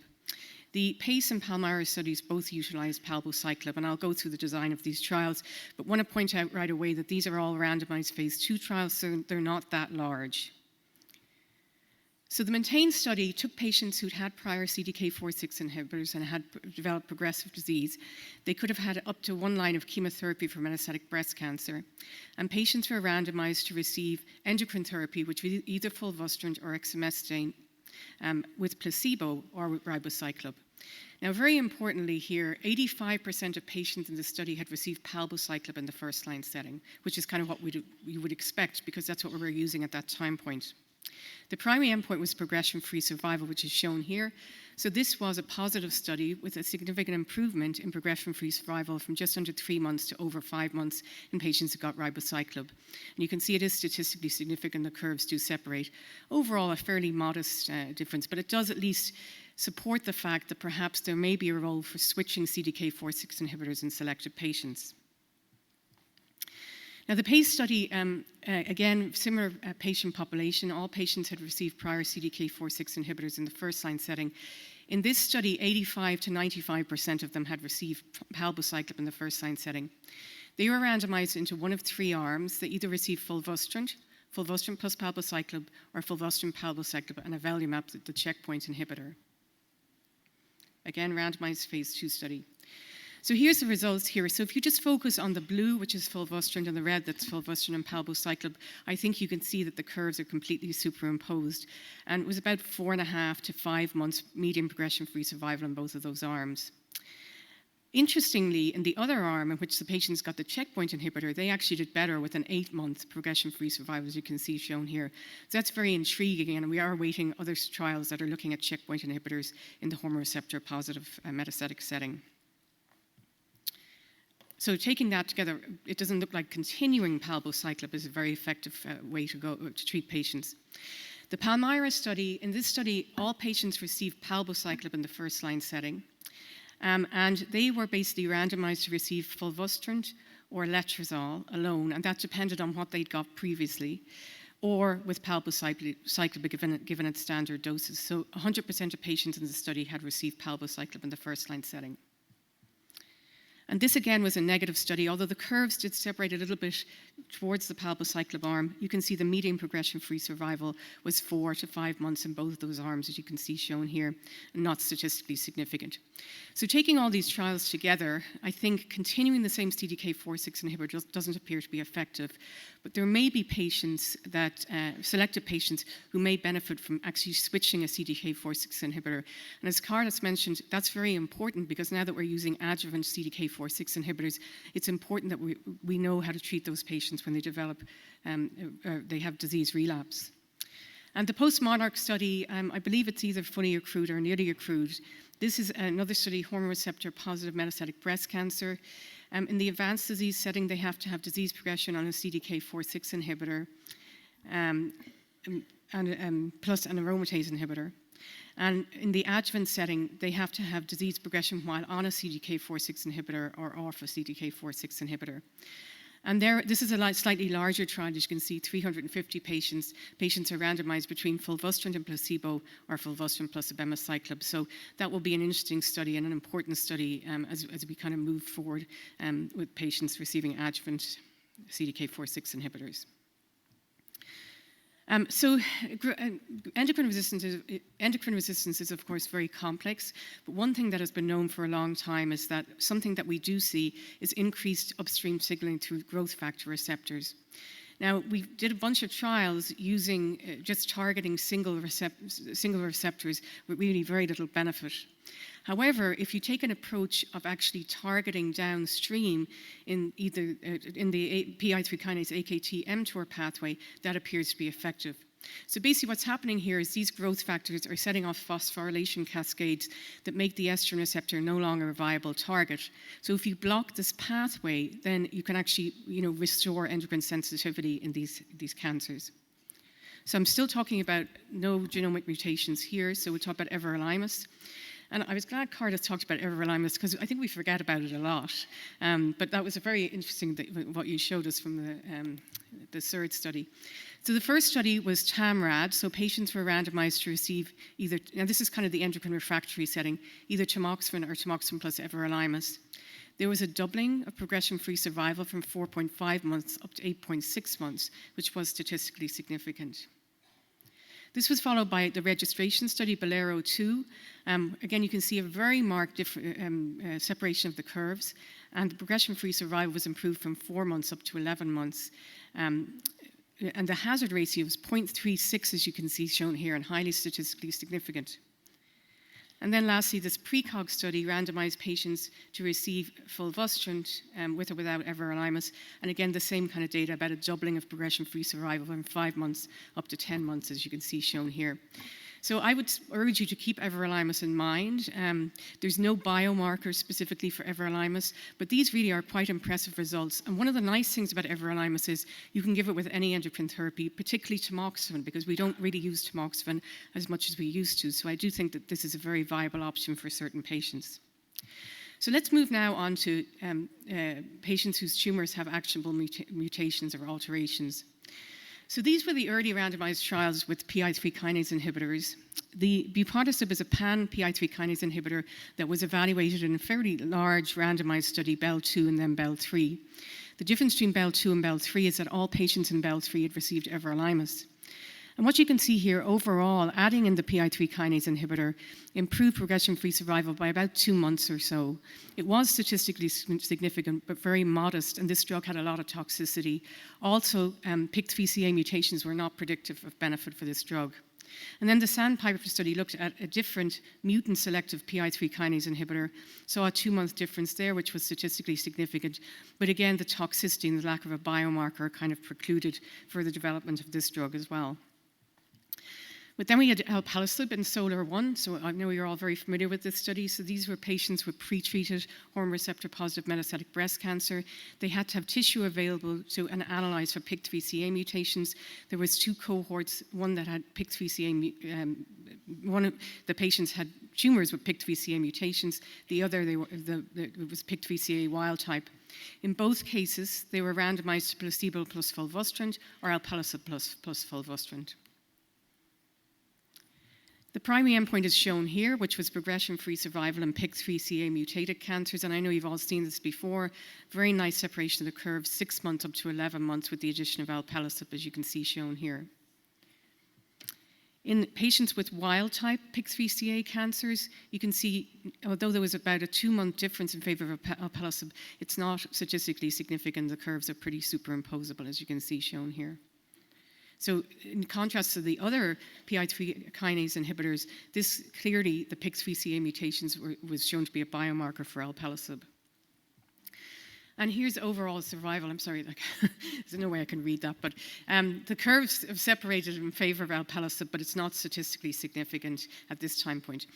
The PACE and Palmyra studies both utilized palbociclib, and I'll go through the design of these trials, but want to point out right away that these are all randomized phase 2 trials, so they're not that large. So the Maintain study took patients who'd had prior CDK4/6 inhibitors and had developed progressive disease. They could have had up to 1 line of chemotherapy for metastatic breast cancer. And patients were randomized to receive endocrine therapy, which was either fulvestrant or exemestane, with placebo or with ribociclib. Now, very importantly here, 85% of patients in the study had received palbociclib in the first-line setting, which is kind of what you would expect because that's what we were using at that time point. The primary endpoint was progression-free survival, which is shown here. So this was a positive study with a significant improvement in progression-free survival from just under 3 months to over 5 months in patients who got ribociclib. And you can see it is statistically significant. The curves do separate. Overall, a fairly modest difference, but it does at least support the fact that perhaps there may be a role for switching CDK4/6 inhibitors in selected patients. Now, the PACE study, again, similar patient population. All patients had received prior CDK4/6 inhibitors in the first-line setting. In this study, 85 to 95% of them had received palbociclib in the first-line setting. They were randomized into one of 3 arms. They either received fulvestrant plus palbociclib, or fulvestrant, palbociclib, and avelumab, the checkpoint inhibitor. Again, randomized phase 2 study. So here's the results here. So if you just focus on the blue, which is fulvestrant, and the red, that's fulvestrant and palbociclib, I think you can see that the curves are completely superimposed. And it was about 4.5 to 5 months median progression-free survival in both of those arms. Interestingly, in the other arm, in which the patients got the checkpoint inhibitor, they actually did better with an 8-month progression-free survival, as you can see shown here. So that's very intriguing, and we are awaiting other trials that are looking at checkpoint inhibitors in the hormone receptor-positive metastatic setting. So taking that together, it doesn't look like continuing palbociclib is a very effective way to treat patients. The Palmyra study, in this study, all patients received palbociclib in the first-line setting. And they were basically randomized to receive fulvestrant or letrozole alone, and that depended on what they'd got previously, or with palbociclib given at standard doses. So 100% of patients in the study had received palbociclib in the first-line setting. And this again was a negative study. Although the curves did separate a little bit towards the palbociclib arm, you can see the median progression-free survival was 4 to 5 months in both of those arms, as you can see shown here, and not statistically significant. So taking all these trials together, I think continuing the same CDK4/6 inhibitor doesn't appear to be effective, but there may be patients that, selected patients who may benefit from actually switching a CDK4/6 inhibitor. And as Carlos mentioned, that's very important because now that we're using adjuvant CDK4/6 inhibitors, it's important that we know how to treat those patients when they develop, they have disease relapse. And the post-Monarch study, I believe it's either fully accrued or nearly accrued. This is another study, hormone receptor-positive metastatic breast cancer. In the advanced disease setting, they have to have disease progression on a CDK4/6 inhibitor plus an aromatase inhibitor. And in the adjuvant setting, they have to have disease progression while on a CDK4/6 inhibitor or off a CDK4/6 inhibitor. And this is a slightly larger trial. As you can see, 350 patients. Patients are randomized between fulvestrant and placebo or fulvestrant plus abemaciclib. So that will be an interesting study and an important study as we kind of move forward with patients receiving adjuvant CDK4/6 inhibitors. Endocrine resistance is, of course, very complex, but one thing that has been known for a long time is that something that we do see is increased upstream signaling through growth factor receptors. Now, we did a bunch of trials using just targeting single receptors with really very little benefit. However, if you take an approach of actually targeting downstream in either in the PI3 kinase AKT-mTOR pathway, that appears to be effective. So basically what's happening here is these growth factors are setting off phosphorylation cascades that make the estrogen receptor no longer a viable target. So if you block this pathway, then you can actually restore endocrine sensitivity in these cancers. So I'm still talking about no genomic mutations here, so we talk about everolimus. And I was glad Cardiff talked about everolimus because I think we forget about it a lot. But that was a very interesting what you showed us from the third study. So the first study was TAMRAD, so patients were randomized to receive either, now this is kind of the endocrine refractory setting, either tamoxifen or tamoxifen plus everolimus. There was a doubling of progression-free survival from 4.5 months up to 8.6 months, which was statistically significant. This was followed by the registration study, Bolero 2. Again, you can see a very marked separation of the curves, and the progression-free survival was improved from 4 months up to 11 months. And the hazard ratio was 0.36, as you can see shown here, and highly statistically significant. And then lastly, this PRECOG study randomized patients to receive fulvestrant with or without everolimus. And again, the same kind of data about a doubling of progression-free survival from 5 months up to 10 months, as you can see shown here. So I would urge you to keep everolimus in mind. There's no biomarker specifically for everolimus, but these really are quite impressive results. And one of the nice things about everolimus is you can give it with any endocrine therapy, particularly tamoxifen, because we don't really use tamoxifen as much as we used to. So I do think that this is a very viable option for certain patients. So let's move now on to patients whose tumors have actionable mutations or alterations. So these were the early randomized trials with PI3 kinase inhibitors. The bupropion is a pan-PI3 kinase inhibitor that was evaluated in a fairly large randomized study, BEL-2 and then BEL-3. The difference between BEL-2 and BEL-3 is that all patients in BEL-3 had received everolimus. And what you can see here, overall, adding in the PI3 kinase inhibitor improved progression-free survival by about 2 months or so. It was statistically significant, but very modest, and this drug had a lot of toxicity. Also, PIK3CA mutations were not predictive of benefit for this drug. And then the Sandpiper study looked at a different mutant-selective PI3 kinase inhibitor, saw a 2-month difference there, which was statistically significant. But again, the toxicity and the lack of a biomarker kind of precluded further development of this drug as well. But then we had alpelisib in SOLAR 1, so I know you're all very familiar with this study. So these were patients with pre-treated hormone receptor-positive metastatic breast cancer. They had to have tissue available to analyze for PIK3CA mutations. There was 2 cohorts, one that had PIK3CA, one of the patients had tumors with PIK3CA mutations. The other, it was PIK3CA wild type. In both cases, they were randomized to placebo plus fulvestrant or alpelisib plus fulvestrant. The primary endpoint is shown here, which was progression-free survival in PIK3CA mutated cancers, and I know you've all seen this before. Very nice separation of the curves, 6 months up to 11 months with the addition of alpelisib, as you can see shown here. In patients with wild-type PIK3CA cancers, you can see, although there was about a 2-month difference in favor of alpelisib, it's not statistically significant. The curves are pretty superimposable, as you can see shown here. So in contrast to the other PI3 kinase inhibitors, this clearly, the PIK3CA mutations was shown to be a biomarker for alpelisib. And here's overall survival. I'm sorry, there's no way I can read that, but the curves have separated in favor of alpelisib, but it's not statistically significant at this time point.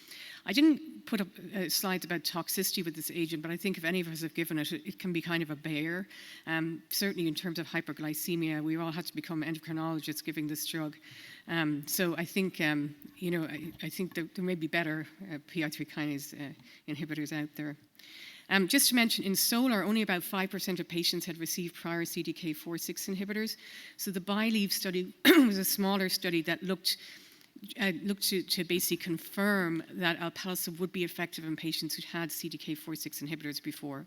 I didn't put up slides about toxicity with this agent, but I think if any of us have given it, it can be kind of a bear. Certainly in terms of hyperglycemia, we all had to become endocrinologists giving this drug. So I think, I think there may be better PI3 kinase inhibitors out there. Just to mention, in SOLAR, only about 5% of patients had received prior CDK4/6 inhibitors. So the BYLieve study was a smaller study that looked to basically confirm that alpelisib would be effective in patients who had CDK4/6 inhibitors before.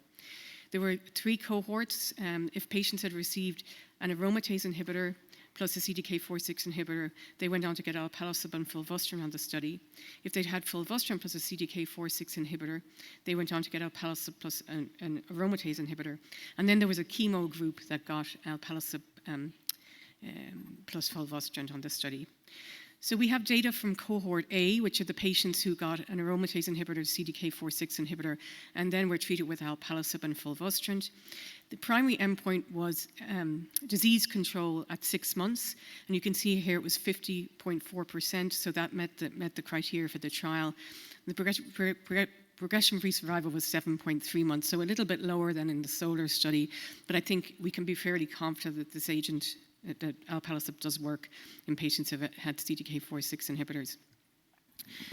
There were 3 cohorts. If patients had received an aromatase inhibitor, plus a CDK4/6 inhibitor, they went on to get alpelisib and fulvestrant on the study. If they'd had fulvestrant plus a CDK4/6 inhibitor, they went on to get alpelisib plus an aromatase inhibitor. And then there was a chemo group that got alpelisib plus fulvestrant on the study. So we have data from cohort A, which are the patients who got an aromatase inhibitor, CDK4/6 inhibitor, and then were treated with alpelisib and fulvestrant. The primary endpoint was disease control at 6 months, and you can see here it was 50.4%, so that met the criteria for the trial. The progression-free survival was 7.3 months, so a little bit lower than in the SOLAR study, but I think we can be fairly confident that this agent, that alpelisib, does work in patients who have had CDK4/6 inhibitors.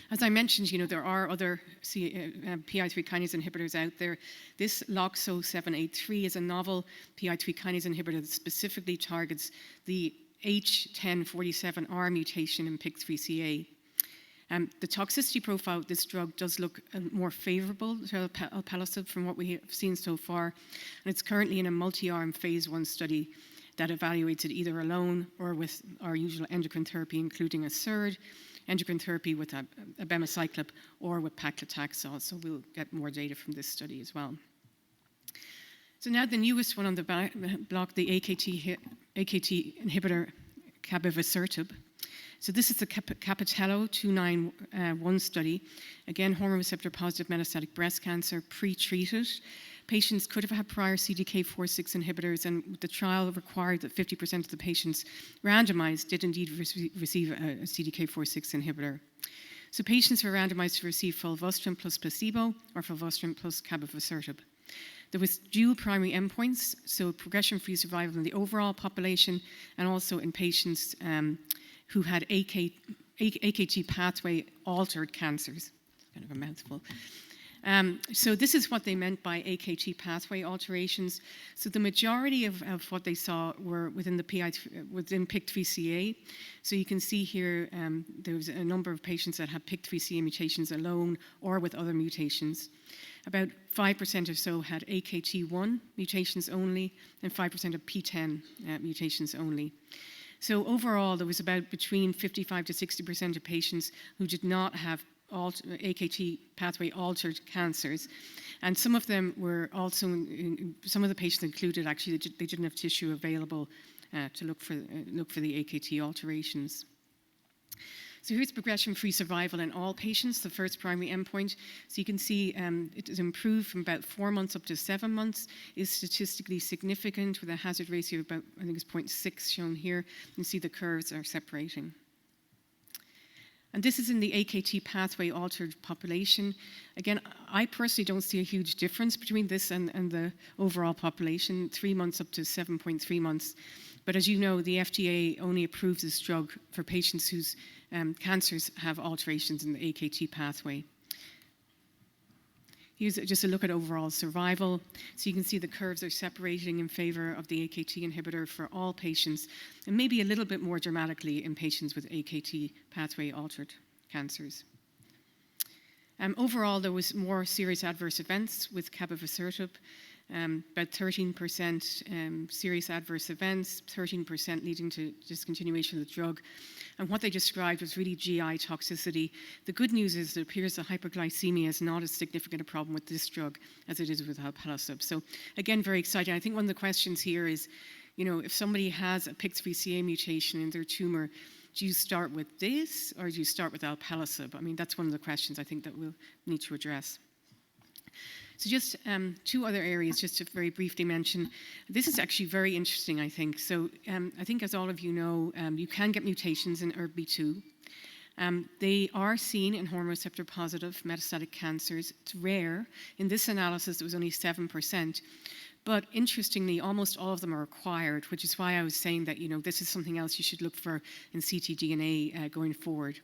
As I mentioned, there are other PI3 kinase inhibitors out there. This LOXO783 is a novel PI3 kinase inhibitor that specifically targets the H1047R mutation in PIK3CA. The toxicity profile of this drug does look more favorable to alpelisib from what we have seen so far, and it's currently in a multi-arm phase 1 study that evaluates it either alone or with our usual endocrine therapy, including a SERD, endocrine therapy with abemaciclib, or with paclitaxel. So we'll get more data from this study as well. So now the newest one on the block, the AKT inhibitor capivasertib. So this is the Capitello 291 study. Again, hormone receptor positive metastatic breast cancer, pre-treated. Patients could have had prior CDK4/6 inhibitors, and the trial required that 50% of the patients randomized did indeed receive a CDK4/6 inhibitor. So patients were randomized to receive fulvestrant plus placebo or fulvestrant plus capivasertib. There was dual primary endpoints, so progression-free survival in the overall population and also in patients who had AKT pathway altered cancers. Kind of a mouthful. So this is what they meant by AKT pathway alterations. So the majority of what they saw were within PIK3CA. So you can see here there was a number of patients that had PIK3CA mutations alone or with other mutations. About 5% or so had AKT1 mutations only, and 5% of PTEN mutations only. So overall, there was about between 55 to 60% of patients who did not have AKT pathway altered cancers, and some of them were also some of the patients included actually they didn't have tissue available to look for the AKT alterations. So here's progression-free survival in all patients, the first primary endpoint. So you can see it is improved from about 4 months up to 7 months, is statistically significant with a hazard ratio of about, I think it's 0.6 shown here. You can see the curves are separating. And this is in the AKT pathway altered population. Again, I personally don't see a huge difference between this and the overall population, 3 months up to 7.3 months. But as you know, the FDA only approves this drug for patients whose cancers have alterations in the AKT pathway. Here's just a look at overall survival. So you can see the curves are separating in favor of the AKT inhibitor for all patients, and maybe a little bit more dramatically in patients with AKT pathway altered cancers. Overall, there was more serious adverse events with capivasertib, about 13% serious adverse events, 13% leading to discontinuation of the drug. And what they described was really GI toxicity. The good news is it appears that hyperglycemia is not as significant a problem with this drug as it is with alpelisib. So again, very exciting. I think one of the questions here is, if somebody has a PIK3CA mutation in their tumor, do you start with this or do you start with alpelisib? I mean, that's one of the questions I think that we'll need to address. So just 2 other areas, just to very briefly mention. This is actually very interesting, I think. So I think, as all of you know, you can get mutations in ERBB2. They are seen in hormone receptor positive metastatic cancers. It's rare. In this analysis, it was only 7%. But interestingly, almost all of them are acquired, which is why I was saying that, this is something else you should look for in ctDNA going forward.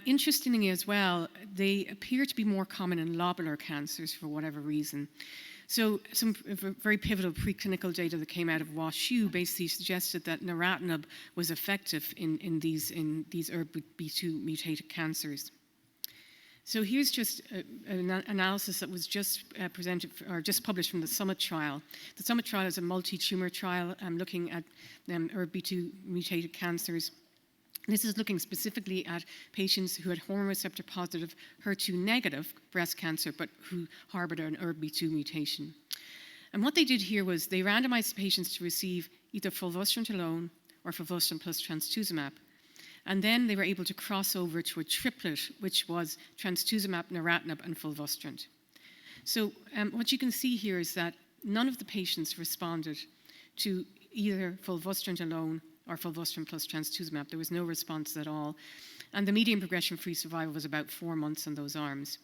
Interestingly as well, they appear to be more common in lobular cancers for whatever reason. So some very pivotal preclinical data that came out of WashU basically suggested that neratinib was effective in these ERBB2 mutated cancers. So here's just an analysis that was just just published from the SUMMIT trial. The SUMMIT trial is a multi-tumor trial looking at ERBB2 mutated cancers. This is looking specifically at patients who had hormone receptor positive, HER2 negative breast cancer, but who harbored an ERBB2 mutation. And what they did here was they randomized patients to receive either fulvestrant alone or fulvestrant plus trastuzumab. And then they were able to cross over to a triplet, which was trastuzumab, neratinib, and fulvestrant. So what you can see here is that none of the patients responded to either fulvestrant alone or fulvestrant plus trastuzumab. There was no response at all. And the median progression-free survival was about 4 months on those arms.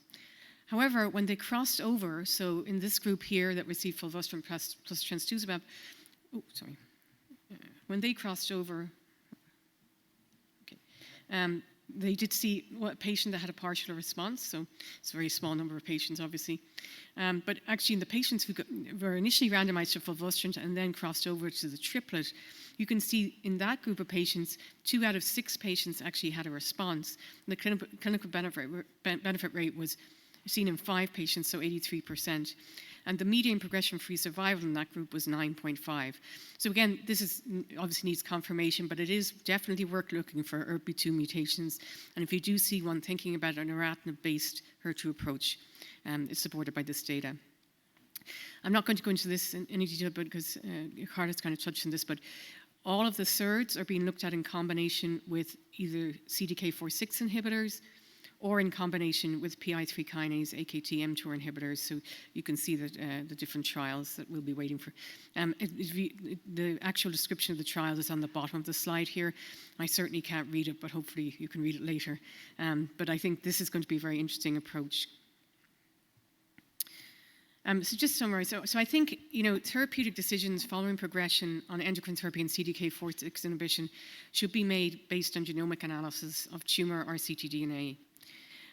However, when they crossed over, so in this group here that received fulvestrant plus trastuzumab, when they crossed over, they did see a patient that had a partial response, so it's a very small number of patients, obviously. But actually, in the patients who were initially randomized to fulvestrant and then crossed over to the triplet, you can see in that group of patients, 2 out of 6 patients actually had a response. And the clinical benefit rate was seen in 5 patients, so 83%. And the median progression-free survival in that group was 9.5. So again, this is obviously needs confirmation, but it is definitely worth looking for ERBB2 mutations. And if you do see one, thinking about a neratinib-based HER2 approach is supported by this data. I'm not going to go into this in any detail because Carla's kind of touched on this, but all of the SERDs are being looked at in combination with either CDK4/6 inhibitors or in combination with PI3 kinase, AKT, mTOR inhibitors. So you can see that the different trials that we'll be waiting for. The actual description of the trial is on the bottom of the slide here. I certainly can't read it, but hopefully you can read it later. But I think this is going to be a very interesting approach. So just to summarize, so I think, therapeutic decisions following progression on endocrine therapy and CDK4/6 inhibition should be made based on genomic analysis of tumor or ctDNA.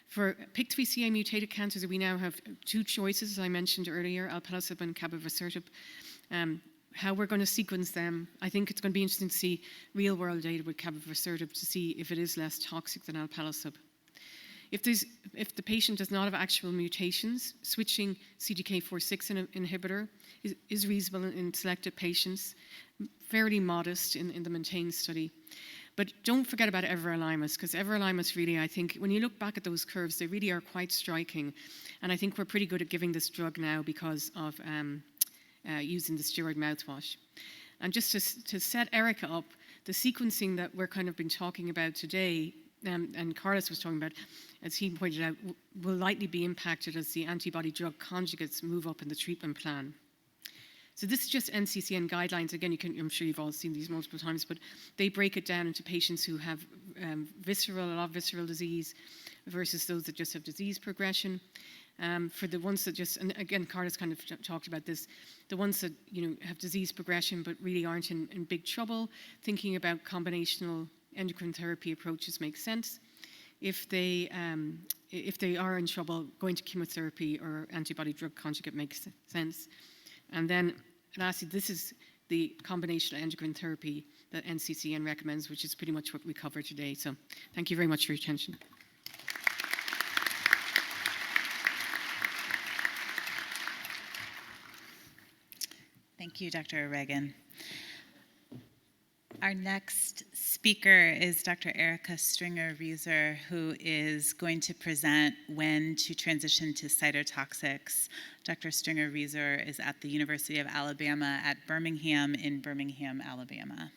For PIK3CA mutated cancers, we now have 2 choices, as I mentioned earlier, alpelisib and capivasertib. How we're going to sequence them, I think it's going to be interesting to see real-world data with capivasertib to see if it is less toxic than alpelisib. If the patient does not have actual mutations, switching CDK4/6 inhibitor is reasonable in selected patients, fairly modest in the MAINTAIN study. But don't forget about everolimus, because everolimus really, I think, when you look back at those curves, they really are quite striking. And I think we're pretty good at giving this drug now because of using the steroid mouthwash. And just to set Erica up, the sequencing that we're kind of been talking about today, and Carlos was talking about, as he pointed out, will likely be impacted as the antibody drug conjugates move up in the treatment plan. So this is just NCCN guidelines. Again, I'm sure you've all seen these multiple times, but they break it down into patients who have a lot of visceral disease versus those that just have disease progression. For the ones that just, and again, Carlos kind of talked about this, the ones that have disease progression but really aren't in big trouble, thinking about combinational endocrine therapy approaches makes sense. If they are in trouble, going to chemotherapy or antibody drug conjugate makes sense. And then lastly, this is the combination of endocrine therapy that NCCN recommends, which is pretty much what we cover today. So thank you very much for your attention.
Thank you, Dr. O'Regan. Our next speaker is Dr. Erica Stringer-Reasor, who is going to present when to transition to cytotoxics. Dr. Stringer-Reasor is at the University of Alabama at Birmingham in Birmingham, Alabama.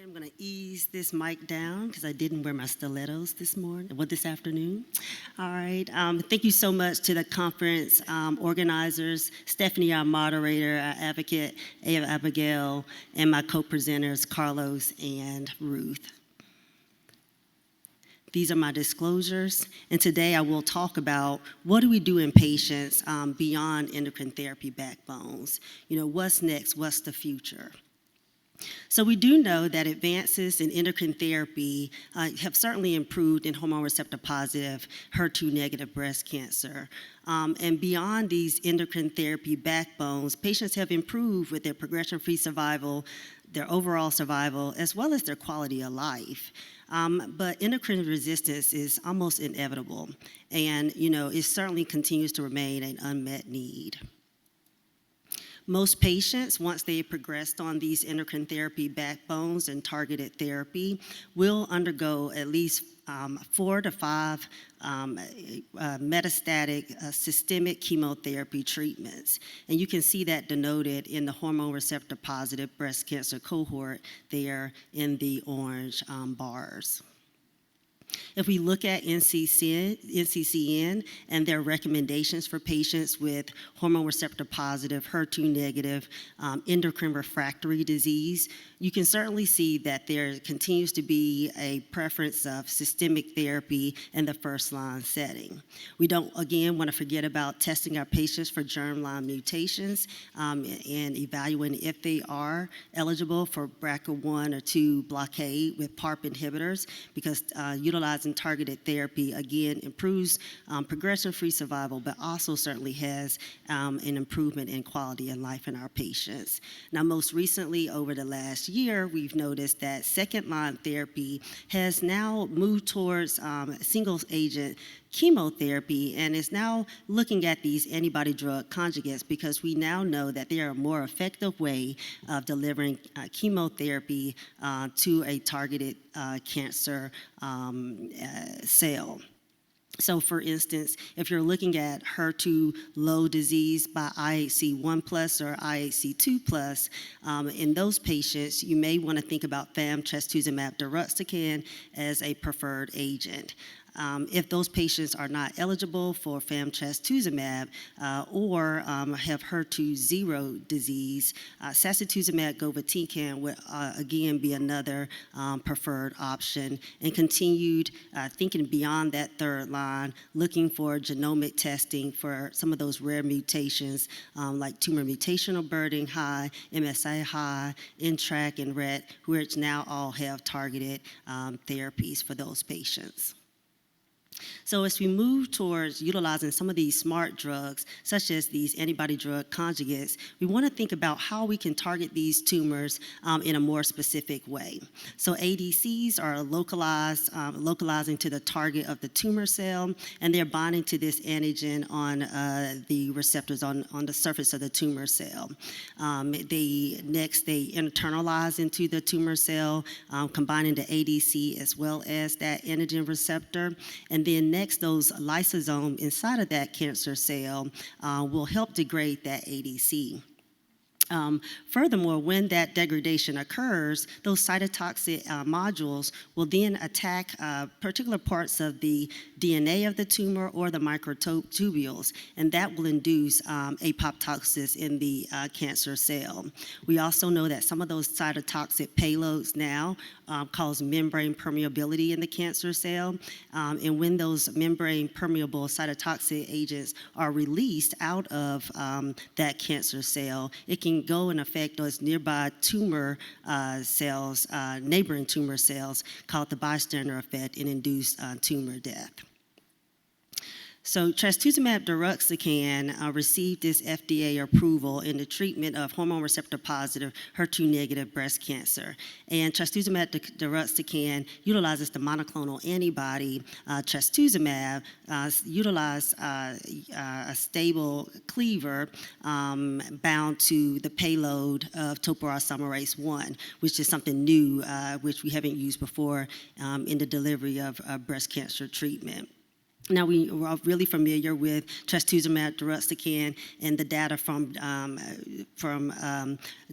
I'm going to ease this mic down because I didn't wear my stilettos this afternoon. All right. Thank you so much to the conference organizers, Stephanie, our moderator, our advocate, Abigail, and my co-presenters, Carlos and Ruth. These are my disclosures, and today I will talk about what do we do in patients beyond endocrine therapy backbones. What's next? What's the future? So we do know that advances in endocrine therapy have certainly improved in hormone receptor positive, HER2 negative breast cancer. And beyond these endocrine therapy backbones, patients have improved with their progression-free survival, their overall survival, as well as their quality of life. But endocrine resistance is almost inevitable, and it certainly continues to remain an unmet need. Most patients, once they progressed on these endocrine therapy backbones and targeted therapy, will undergo at least 4 to 5 metastatic systemic chemotherapy treatments. And you can see that denoted in the hormone receptor positive breast cancer cohort there in the orange bars. If we look at NCCN and their recommendations for patients with hormone receptor positive, HER2 negative, endocrine refractory disease, you can certainly see that there continues to be a preference of systemic therapy in the first-line setting. We don't, again, want to forget about testing our patients for germline mutations and evaluating if they are eligible for BRCA1 or 2 blockade with PARP inhibitors, because utilizing targeted therapy, again, improves progression-free survival, but also certainly has an improvement in quality of life in our patients. Now, most recently, over the last year, we've noticed that second-line therapy has now moved towards single-agent chemotherapy and is now looking at these antibody-drug conjugates, because we now know that they are a more effective way of delivering chemotherapy to a targeted cancer cell. So, for instance, if you're looking at HER2 low disease by IHC 1+ or IHC 2+, in those patients, you may want to think about trastuzumab deruxtecan as a preferred agent. If those patients are not eligible for trastuzumab or have HER2 zero disease, sacituzumab govitecan would again be another preferred option. And continued thinking beyond that third line, looking for genomic testing for some of those rare mutations like tumor mutational burden high, MSI high, NTRK, and RET, which now all have targeted therapies for those patients. So as we move towards utilizing some of these smart drugs, such as these antibody-drug conjugates, we want to think about how we can target these tumors in a more specific way. So ADCs are localizing to the target of the tumor cell, and they're binding to this antigen on the receptors on the surface of the tumor cell. They internalize into the tumor cell, combining the ADC as well as that antigen receptor, and then next, those lysosomes inside of that cancer cell will help degrade that ADC. Furthermore, when that degradation occurs, those cytotoxic modules will then attack particular parts of the DNA of the tumor or the microtubules, and that will induce apoptosis in the cancer cell. We also know that some of those cytotoxic payloads now cause membrane permeability in the cancer cell, and when those membrane permeable cytotoxic agents are released out of that cancer cell, it can go and affect those nearby tumor cells, neighboring tumor cells, called the bystander effect, and induce tumor death. So trastuzumab deruxtecan received this FDA approval in the treatment of hormone receptor positive, HER2 negative breast cancer. And trastuzumab deruxtecan utilizes the monoclonal antibody trastuzumab, utilize a stable cleaver bound to the payload of topoisomerase 1, which is something new, which we haven't used before in the delivery of breast cancer treatment. Now, we are really familiar with trastuzumab deruxtecan and the data from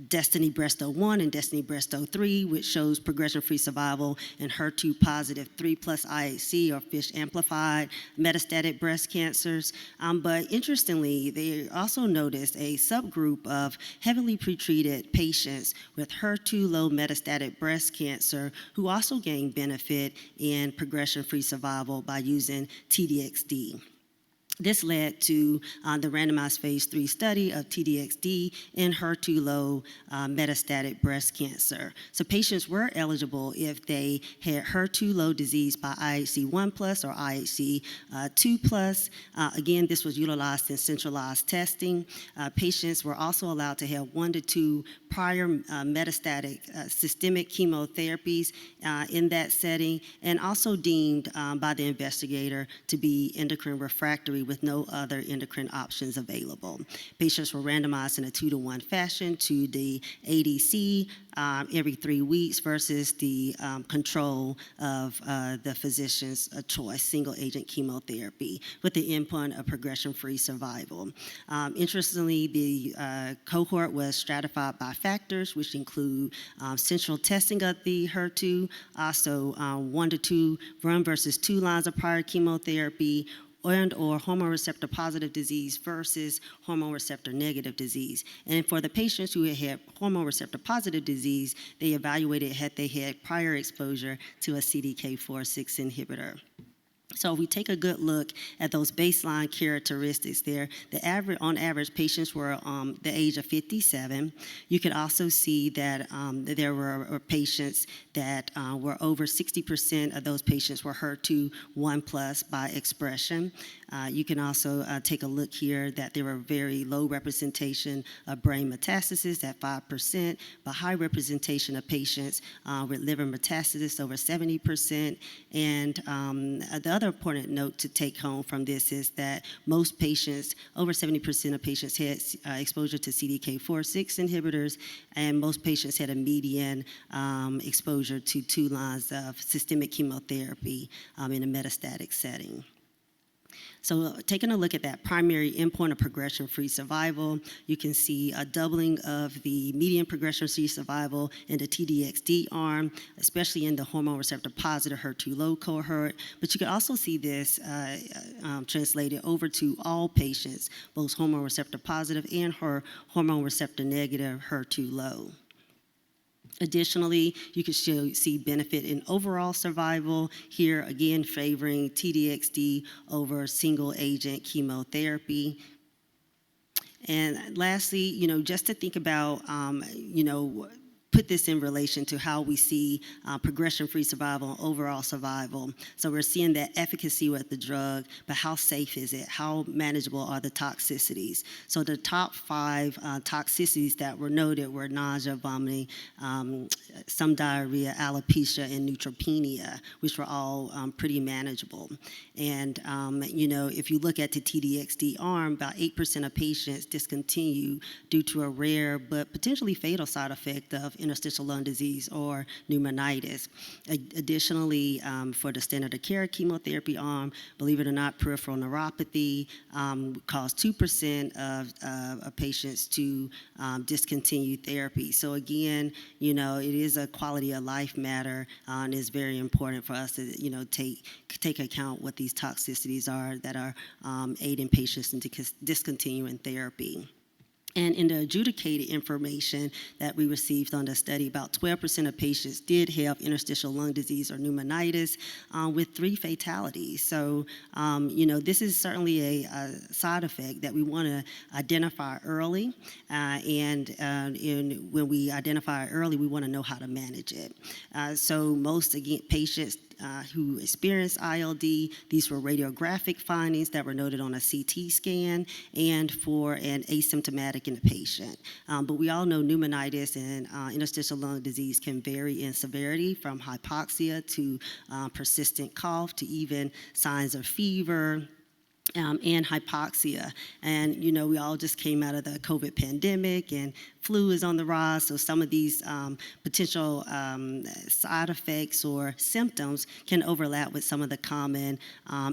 Destiny Breast 01 and Destiny Breast 03, which shows progression-free survival in HER2 positive 3+ IHC or FISH amplified metastatic breast cancers. But interestingly, they also noticed a subgroup of heavily pretreated patients with HER2 low metastatic breast cancer who also gained benefit in progression-free survival by using TDXD. This led to the randomized phase 3 study of TDXD in HER2-low metastatic breast cancer. So patients were eligible if they had HER2-low disease by IHC 1+ or IHC 2+. Again, this was utilized in centralized testing. Patients were also allowed to have 1 to 2 prior metastatic systemic chemotherapies in that setting, and also deemed by the investigator to be endocrine refractory with no other endocrine options available. Patients were randomized in a 2-to-1 fashion to the ADC every 3 weeks versus the control of the physician's choice, single-agent chemotherapy, with the endpoint of progression-free survival. Interestingly, the cohort was stratified by factors, which include central testing of the HER2, also 1 to 2 1 versus 2 lines of prior chemotherapy, and/or hormone receptor positive disease versus hormone receptor negative disease. And for the patients who had hormone receptor positive disease, they evaluated had they had prior exposure to a CDK4/6 inhibitor. So if we take a good look at those baseline characteristics there, on average, patients were the age of 57. You could also see that there were patients that were over 60% of those patients were HER2 1+ by expression. You can also take a look here that there were very low representation of brain metastasis at 5%, but high representation of patients with liver metastasis over 70%. And the other important note to take home from this is that most patients, over 70% of patients, had exposure to CDK4/6 inhibitors, and most patients had a median exposure to 2 lines of systemic chemotherapy in a metastatic setting. So taking a look at that primary endpoint of progression-free survival, you can see a doubling of the median progression-free survival in the TDXD arm, especially in the hormone receptor positive HER2-low cohort. But you can also see this translated over to all patients, both hormone receptor positive and hormone receptor negative HER2-low. Additionally, you can see benefit in overall survival, here again favoring TDXD over single-agent chemotherapy. And lastly, just to think about, put this in relation to how we see progression-free survival and overall survival. So we're seeing that efficacy with the drug, but how safe is it? How manageable are the toxicities? So the top 5 toxicities that were noted were nausea, vomiting, some diarrhea, alopecia, and neutropenia, which were all pretty manageable. And, if you look at the TDXD arm, about 8% of patients discontinue due to a rare but potentially fatal side effect of interstitial lung disease or pneumonitis. Additionally, for the standard of care chemotherapy arm, believe it or not, peripheral neuropathy caused 2% of patients to discontinue therapy. So again, it is a quality of life matter, and it's very important for us to, take account what these toxicities are that are aiding patients in discontinuing therapy. And in the adjudicated information that we received on the study, about 12% of patients did have interstitial lung disease or pneumonitis with 3 fatalities. So, this is certainly a side effect that we want to identify early. And when we identify it early, we want to know how to manage it. So most, again, patients who experienced ILD, these were radiographic findings that were noted on a CT scan and for an asymptomatic in a patient. But we all know pneumonitis and interstitial lung disease can vary in severity from hypoxia to persistent cough to even signs of fever, and hypoxia. And, we all just came out of the COVID pandemic, and flu is on the rise, so some of these potential side effects or symptoms can overlap with some of the common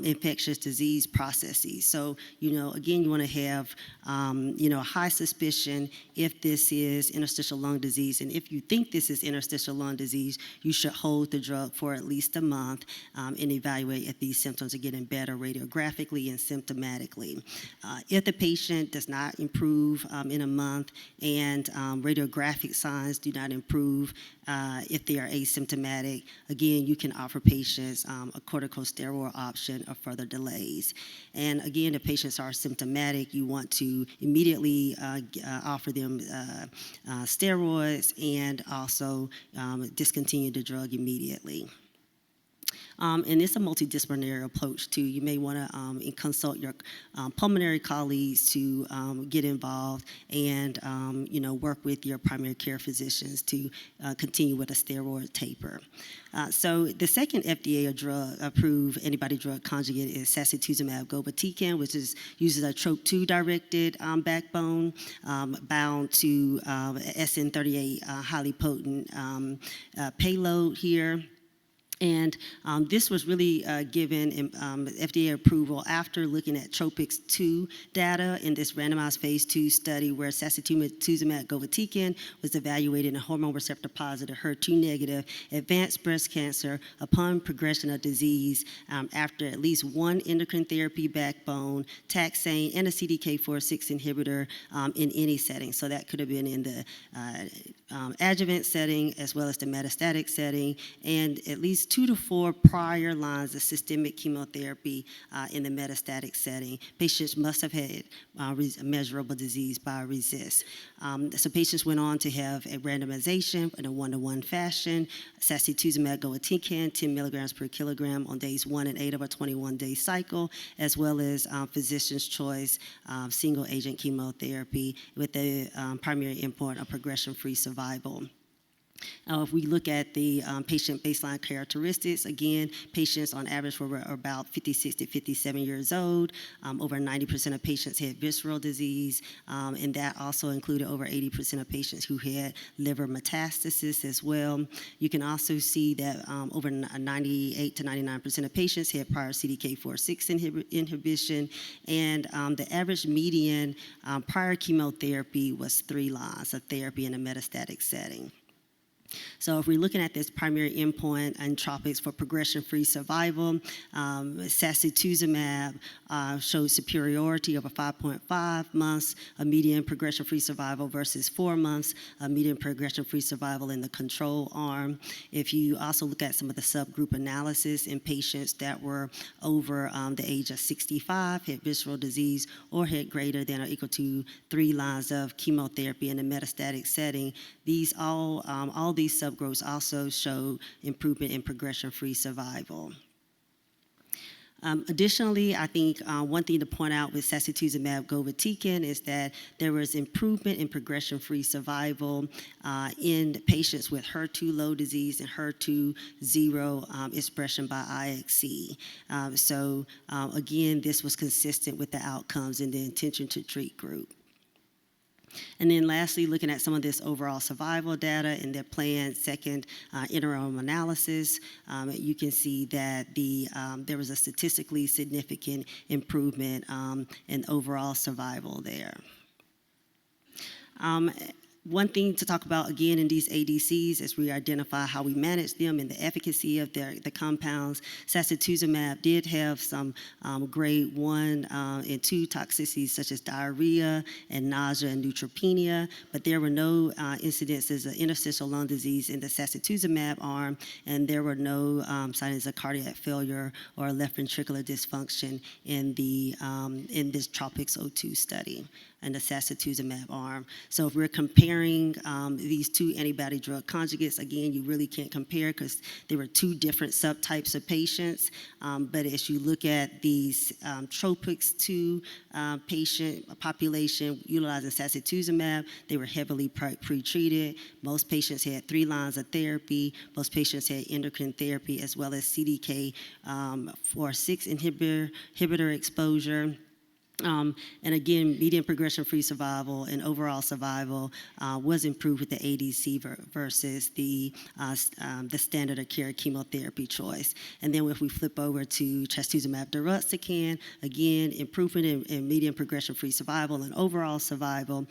infectious disease processes. So, again, you want to have, a high suspicion if this is interstitial lung disease. And if you think this is interstitial lung disease, you should hold the drug for at least a month and evaluate if these symptoms are getting better radiographically and symptomatically. If the patient does not improve in a month and radiographic signs do not improve, if they are asymptomatic, again, you can offer patients a corticosteroid option or further delays. And again, if patients are symptomatic, you want to immediately offer them steroids and also discontinue the drug immediately. And it's a multidisciplinary approach too. You may want to consult your pulmonary colleagues to get involved and work with your primary care physicians to continue with a steroid taper. So the second FDA-approved antibody-drug conjugate is sacituzumab govitecan, which uses a TROP2 directed backbone bound to SN38 highly potent payload here. And this was really given FDA approval after looking at TROPICS-2 data in this randomized phase 2 study where sacituzumab govitecan was evaluated in hormone receptor positive, HER2 negative, advanced breast cancer upon progression of disease after at least one endocrine therapy backbone, taxane, and a CDK4/6 inhibitor in any setting. So that could have been in the adjuvant setting as well as the metastatic setting, and at least 2 to 4 prior lines of systemic chemotherapy in the metastatic setting. Patients must have had measurable disease by RECIST. So patients went on to have a randomization in a 1-to-1 fashion. Sacituzumab govitecan, 10 milligrams per kilogram on days 1 and 8 of a 21-day cycle, as well as physician's choice single-agent chemotherapy with the primary endpoint of progression-free survival. If we look at the patient baseline characteristics, again, patients on average were about 56 to 57 years old. Over 90% of patients had visceral disease, and that also included over 80% of patients who had liver metastasis as well. You can also see that over 98 to 99% of patients had prior CDK4/6 inhibition, and the average median prior chemotherapy was 3 lines of therapy in a metastatic setting. So if we're looking at this primary endpoint and TROPICS for progression-free survival, sacituzumab showed superiority over 5.5 months, a median progression-free survival versus 4 months, a median progression-free survival in the control arm. If you also look at some of the subgroup analysis in patients that were over the age of 65, had visceral disease, or had greater than or equal to 3 lines of chemotherapy in a metastatic setting, these all these subgroups also show improvement in progression-free survival. Additionally, I think one thing to point out with sacituzumab govitecan is that there was improvement in progression-free survival in patients with HER2 low disease and HER2 zero expression by IHC. So again, this was consistent with the outcomes in the intention to treat group. And then lastly, looking at some of this overall survival data in their planned second interim analysis, you can see that there was a statistically significant improvement in overall survival there. One thing to talk about again in these ADCs as we identify how we manage them and the efficacy of the compounds. Sacituzumab did have some grade 1 and 2 toxicities such as diarrhea and nausea and neutropenia, but there were no incidences of interstitial lung disease in the sacituzumab arm, and there were no signs of cardiac failure or left ventricular dysfunction in this TROPICS-02 study and the sacituzumab arm. So if we're comparing these 2 antibody-drug conjugates, again, you really can't compare because there were 2 different subtypes of patients. But as you look at these TROPICS-2 patient population utilizing sacituzumab, they were heavily pre-treated. Most patients had 3 lines of therapy. Most patients had endocrine therapy as well as CDK4/6 inhibitor exposure. And again, median progression-free survival and overall survival was improved with the ADC versus the standard of care chemotherapy choice. And then if we flip over to trastuzumab deruxtecan, again, improvement in median progression-free survival and overall survival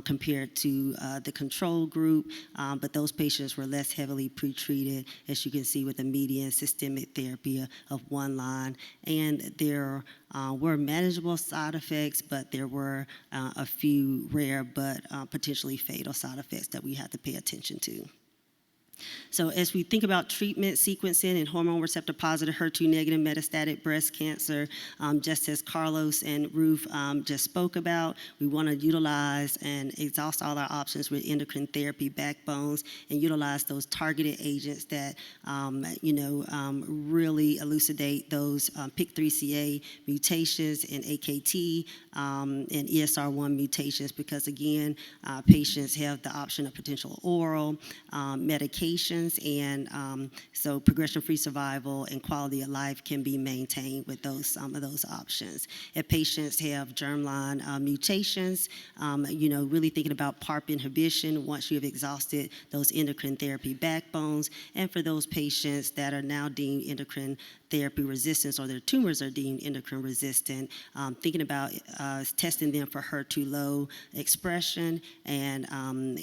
compared to the control group, but those patients were less heavily pretreated, as you can see with a median systemic therapy of 1 line, and their were manageable side effects, but there were a few rare but potentially fatal side effects that we had to pay attention to. So as we think about treatment sequencing in hormone receptor positive, HER2 negative metastatic breast cancer, just as Carlos and Ruth just spoke about, we want to utilize and exhaust all our options with endocrine therapy backbones and utilize those targeted agents that, really elucidate those PIK3CA mutations and AKT and ESR1 mutations, because again, patients have the option of potential oral medications, and so progression-free survival and quality of life can be maintained with some of those options. If patients have germline mutations, really thinking about PARP inhibition once you have exhausted those endocrine therapy backbones, and for those patients that are now deemed endocrine therapy resistance or their tumors are deemed endocrine resistant, thinking about testing them for HER2 low expression and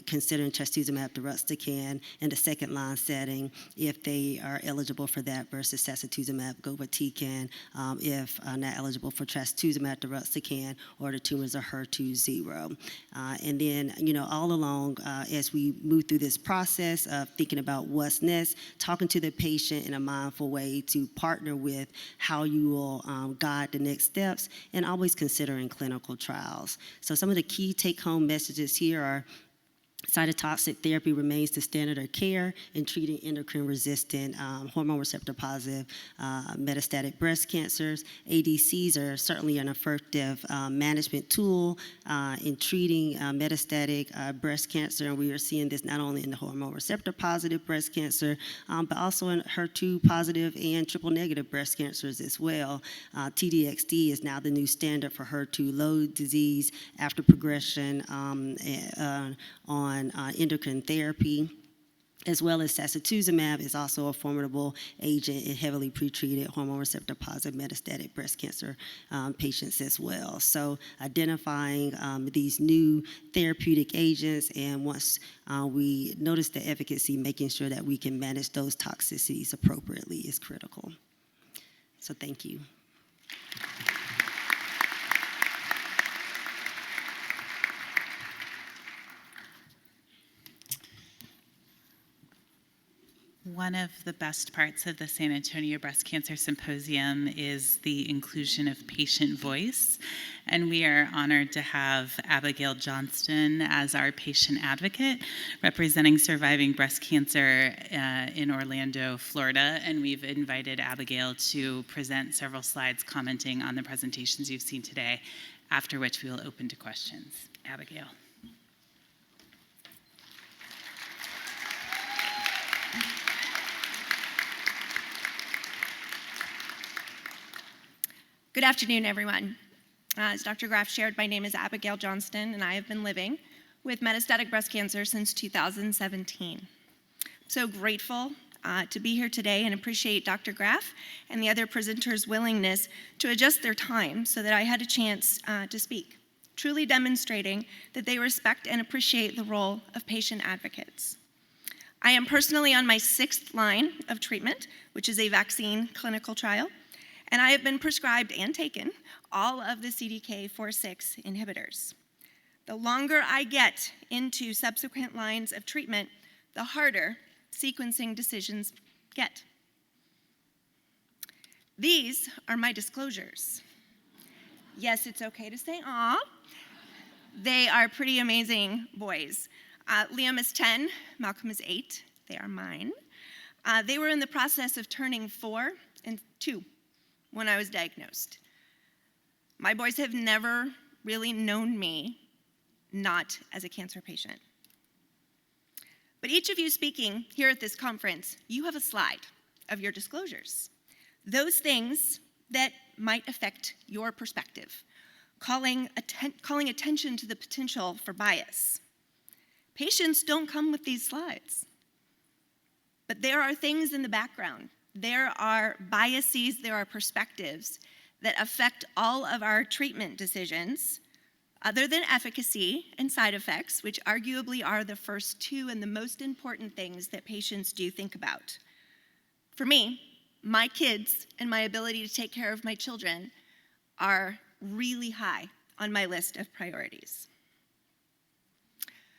considering trastuzumab deruxtecan in the second line setting if they are eligible for that versus sacituzumab govitecan if not eligible for trastuzumab deruxtecan or the tumors are HER2 zero. And then, all along as we move through this process of thinking about what's next, talking to the patient in a mindful way to partner with how you will guide the next steps, and always considering clinical trials. So some of the key take-home messages here are: cytotoxic therapy remains the standard of care in treating endocrine-resistant, hormone receptor-positive metastatic breast cancers. ADCs are certainly an effective management tool in treating metastatic breast cancer, and we are seeing this not only in the hormone receptor-positive breast cancer, but also in HER2-positive and triple-negative breast cancers as well. TDXD is now the new standard for HER2-low disease after progression on endocrine therapy, as well as sacituzumab is also a formidable agent in heavily pretreated hormone receptor positive metastatic breast cancer patients as well. So identifying these new therapeutic agents, and once we notice the efficacy, making sure that we can manage those toxicities appropriately is critical. So thank you.
One of the best parts of the San Antonio Breast Cancer Symposium is the inclusion of patient voice, and we are honored to have Abigail Johnston as our patient advocate representing surviving breast cancer in Orlando, Florida, and we've invited Abigail to present several slides commenting on the presentations you've seen today, after which we will open to questions. Abigail.
Good afternoon, everyone. As Dr. Graff shared, my name is Abigail Johnston, and I have been living with metastatic breast cancer since 2017. I'm so grateful to be here today and appreciate Dr. Graff and the other presenters' willingness to adjust their time so that I had a chance to speak, truly demonstrating that they respect and appreciate the role of patient advocates. I am personally on my 6th line of treatment, which is a vaccine clinical trial, and I have been prescribed and taken all of the CDK4/6 inhibitors. The longer I get into subsequent lines of treatment, the harder sequencing decisions get. These are my disclosures. Yes, it's okay to say "aw." They are pretty amazing boys. Liam is 10, Malcolm is 8. They are mine. They were in the process of turning 4 and 2 when I was diagnosed. My boys have never really known me not as a cancer patient. But each of you speaking here at this conference, you have a slide of your disclosures. Those things that might affect your perspective, calling attention to the potential for bias. Patients don't come with these slides. But there are things in the background. There are biases, there are perspectives that affect all of our treatment decisions, other than efficacy and side effects, which arguably are the first 2 and the most important things that patients do think about. For me, my kids and my ability to take care of my children are really high on my list of priorities.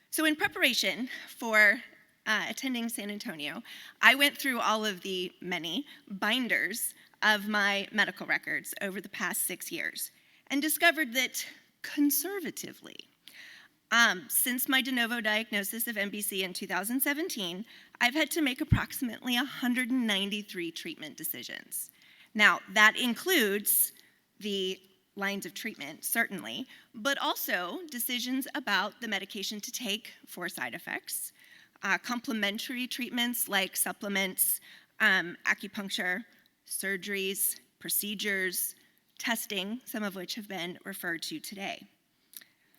So in preparation for attending San Antonio, I went through all of the many binders of my medical records over the past 6 years and discovered that conservatively, since my de novo diagnosis of MBC in 2017, I've had to make approximately 193 treatment decisions. Now, that includes the lines of treatment, certainly, but also decisions about the medication to take for side effects, complementary treatments like supplements, acupuncture, surgeries, procedures, testing, some of which have been referred to today.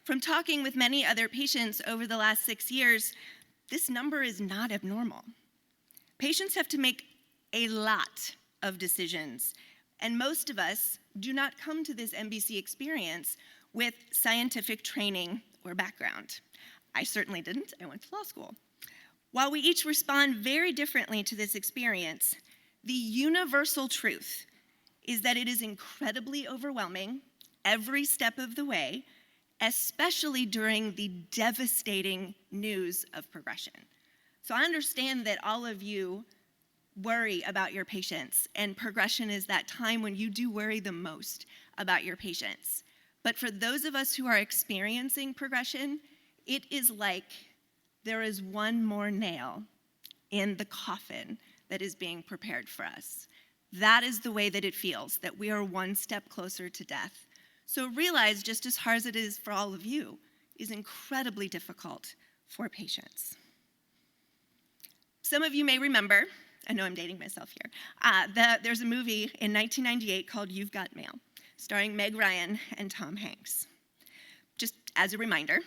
From talking with many other patients over the last 6 years, this number is not abnormal. Patients have to make a lot of decisions, and most of us do not come to this MBC experience with scientific training or background. I certainly didn't. I went to law school. While we each respond very differently to this experience, the universal truth is that it is incredibly overwhelming every step of the way, especially during the devastating news of progression. So I understand that all of you worry about your patients, and progression is that time when you do worry the most about your patients. But for those of us who are experiencing progression, it is like there is one more nail in the coffin that is being prepared for us. That is the way that it feels, that we are one step closer to death. So realize, just as hard as it is for all of you, is incredibly difficult for patients. Some of you may remember, I know I'm dating myself here, there's a movie in 1998 called You've Got Mail, starring Meg Ryan and Tom Hanks. Just as a reminder,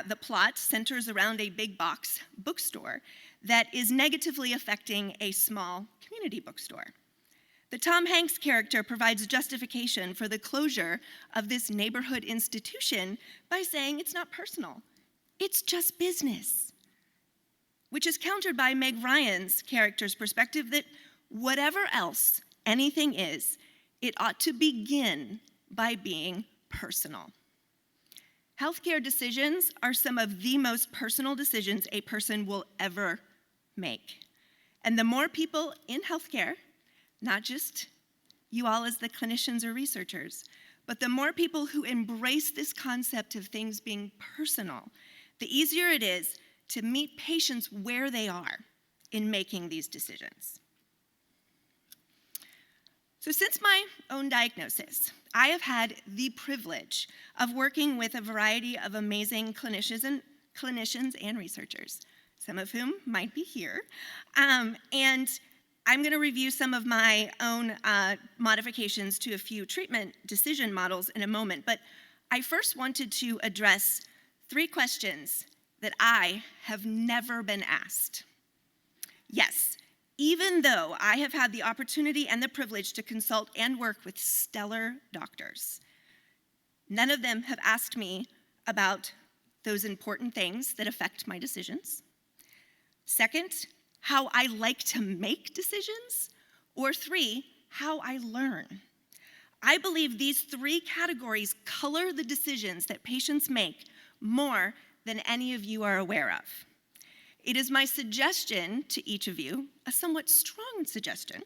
the plot centers around a big box bookstore that is negatively affecting a small community bookstore. The Tom Hanks character provides justification for the closure of this neighborhood institution by saying it's not personal, it's just business, which is countered by Meg Ryan's character's perspective that whatever else anything is, it ought to begin by being personal. Healthcare decisions are some of the most personal decisions a person will ever make. And the more people in healthcare, not just you all as the clinicians or researchers, but the more people who embrace this concept of things being personal, the easier it is to meet patients where they are in making these decisions. So since my own diagnosis, I have had the privilege of working with a variety of amazing clinicians and researchers, some of whom might be here, and I'm going to review some of my own modifications to a few treatment decision models in a moment, but I first wanted to address 3 questions that I have never been asked. Yes, even though I have had the opportunity and the privilege to consult and work with stellar doctors, none of them have asked me about those important things that affect my decisions. Second, how I like to make decisions, or 3, how I learn. I believe these 3 categories color the decisions that patients make more than any of you are aware of. It is my suggestion to each of you, a somewhat strong suggestion,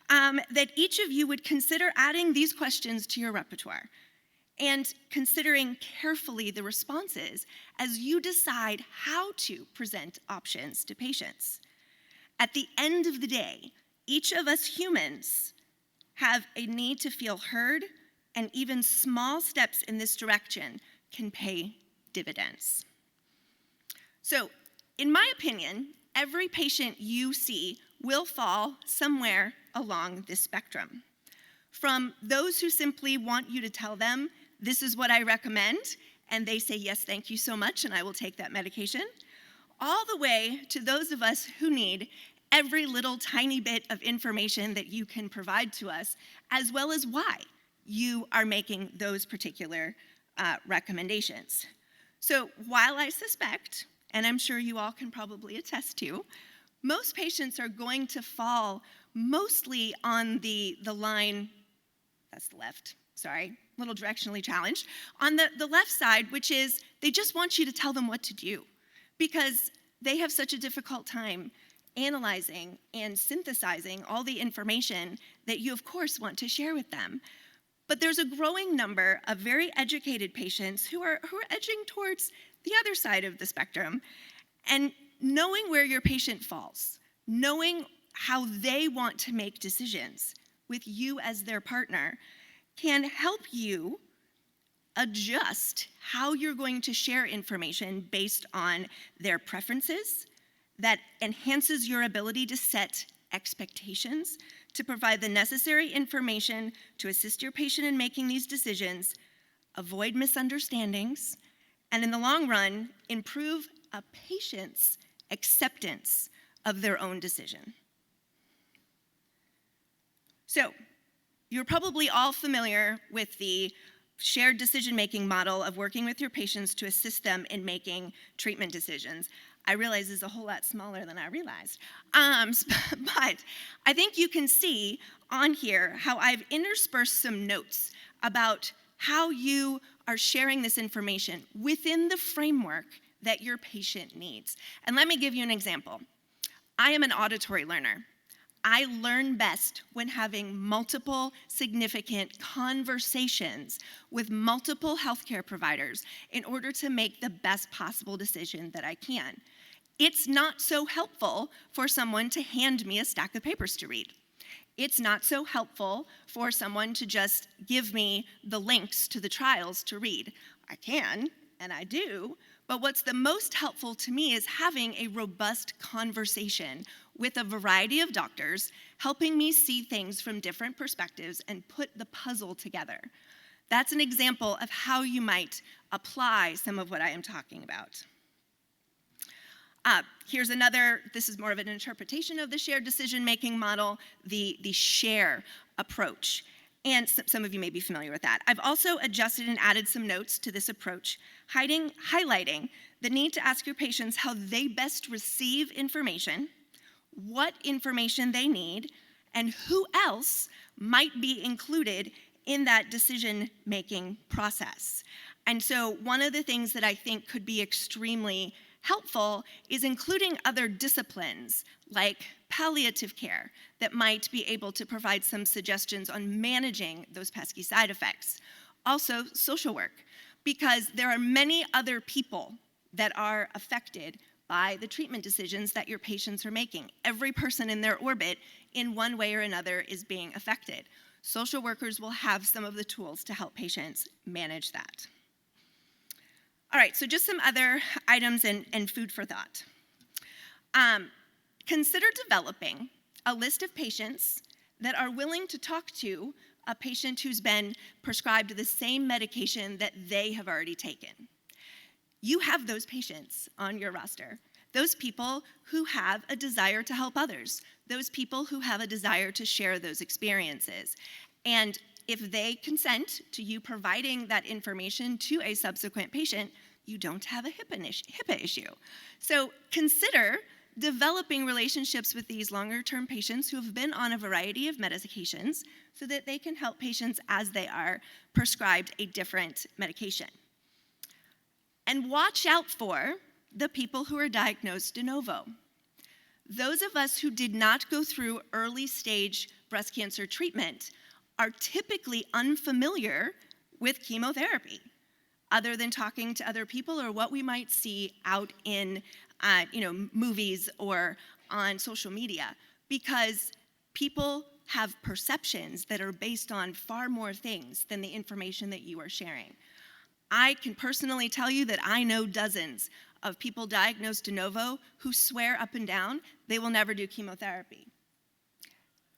that each of you would consider adding these questions to your repertoire and considering carefully the responses as you decide how to present options to patients. At the end of the day, each of us humans have a need to feel heard, and even small steps in this direction can pay dividends. So, in my opinion, every patient you see will fall somewhere along this spectrum. From those who simply want you to tell them, this is what I recommend, and they say, yes, thank you so much, and I will take that medication, all the way to those of us who need every little tiny bit of information that you can provide to us, as well as why you are making those particular recommendations. So while I suspect, and I'm sure you all can probably attest to, most patients are going to fall mostly on the line, that's the left, sorry, little directionally challenged, on the left side, which is they just want you to tell them what to do because they have such a difficult time analyzing and synthesizing all the information that you, of course, want to share with them. But there's a growing number of very educated patients who are edging towards the other side of the spectrum. And knowing where your patient falls, knowing how they want to make decisions with you as their partner, can help you adjust how you're going to share information based on their preferences. That enhances your ability to set expectations, to provide the necessary information to assist your patient in making these decisions, avoid misunderstandings, and in the long run, improve a patient's acceptance of their own decision. So, you're probably all familiar with the shared decision-making model of working with your patients to assist them in making treatment decisions. I realize it's a whole lot smaller than I realized. But I think you can see on here how I've interspersed some notes about how you are sharing this information within the framework that your patient needs. And let me give you an example. I am an auditory learner. I learn best when having multiple significant conversations with multiple healthcare providers in order to make the best possible decision that I can. It's not so helpful for someone to hand me a stack of papers to read. It's not so helpful for someone to just give me the links to the trials to read. I can, and I do, but what's the most helpful to me is having a robust conversation with a variety of doctors, helping me see things from different perspectives and put the puzzle together. That's an example of how you might apply some of what I am talking about. Here's another, this is more of an interpretation of the shared decision-making model, the share approach. And some of you may be familiar with that. I've also adjusted and added some notes to this approach, highlighting the need to ask your patients how they best receive information, what information they need, and who else might be included in that decision-making process. And so one of the things that I think could be extremely helpful is including other disciplines like palliative care that might be able to provide some suggestions on managing those pesky side effects. Also, social work, because there are many other people that are affected by the treatment decisions that your patients are making. Every person in their orbit, in one way or another, is being affected. Social workers will have some of the tools to help patients manage that. All right, so just some other items and food for thought. Consider developing a list of patients that are willing to talk to a patient who's been prescribed the same medication that they have already taken. You have those patients on your roster, those people who have a desire to help others, those people who have a desire to share those experiences. And if they consent to you providing that information to a subsequent patient, you don't have a HIPAA issue. So consider developing relationships with these longer-term patients who have been on a variety of medications so that they can help patients as they are prescribed a different medication. And watch out for the people who are diagnosed de novo. Those of us who did not go through early-stage breast cancer treatment are typically unfamiliar with chemotherapy, other than talking to other people or what we might see out in movies or on social media, because people have perceptions that are based on far more things than the information that you are sharing. I can personally tell you that I know dozens of people diagnosed de novo who swear up and down they will never do chemotherapy.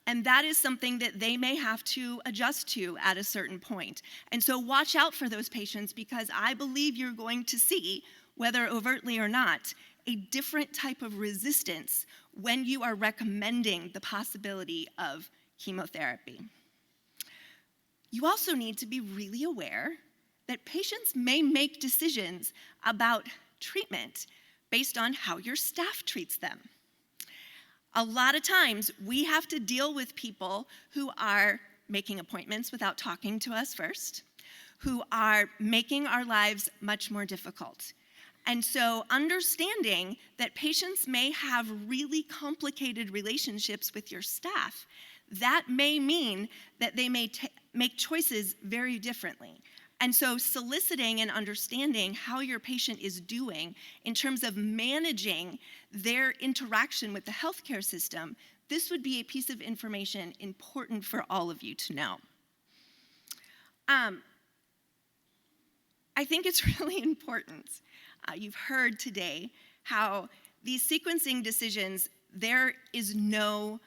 And that is something that they may have to adjust to at a certain point. And so watch out for those patients, because I believe you're going to see, whether overtly or not, a different type of resistance when you are recommending the possibility of chemotherapy. You also need to be really aware that patients may make decisions about treatment based on how your staff treats them. A lot of times, we have to deal with people who are making appointments without talking to us first. who are making our lives much more difficult. And so understanding that patients may have really complicated relationships with your staff, that may mean that they may make choices very differently. And so soliciting and understanding how your patient is doing in terms of managing their interaction with the healthcare system, this would be a piece of information important for all of you to know. I think it's really important. You've heard today how these sequencing decisions, there is no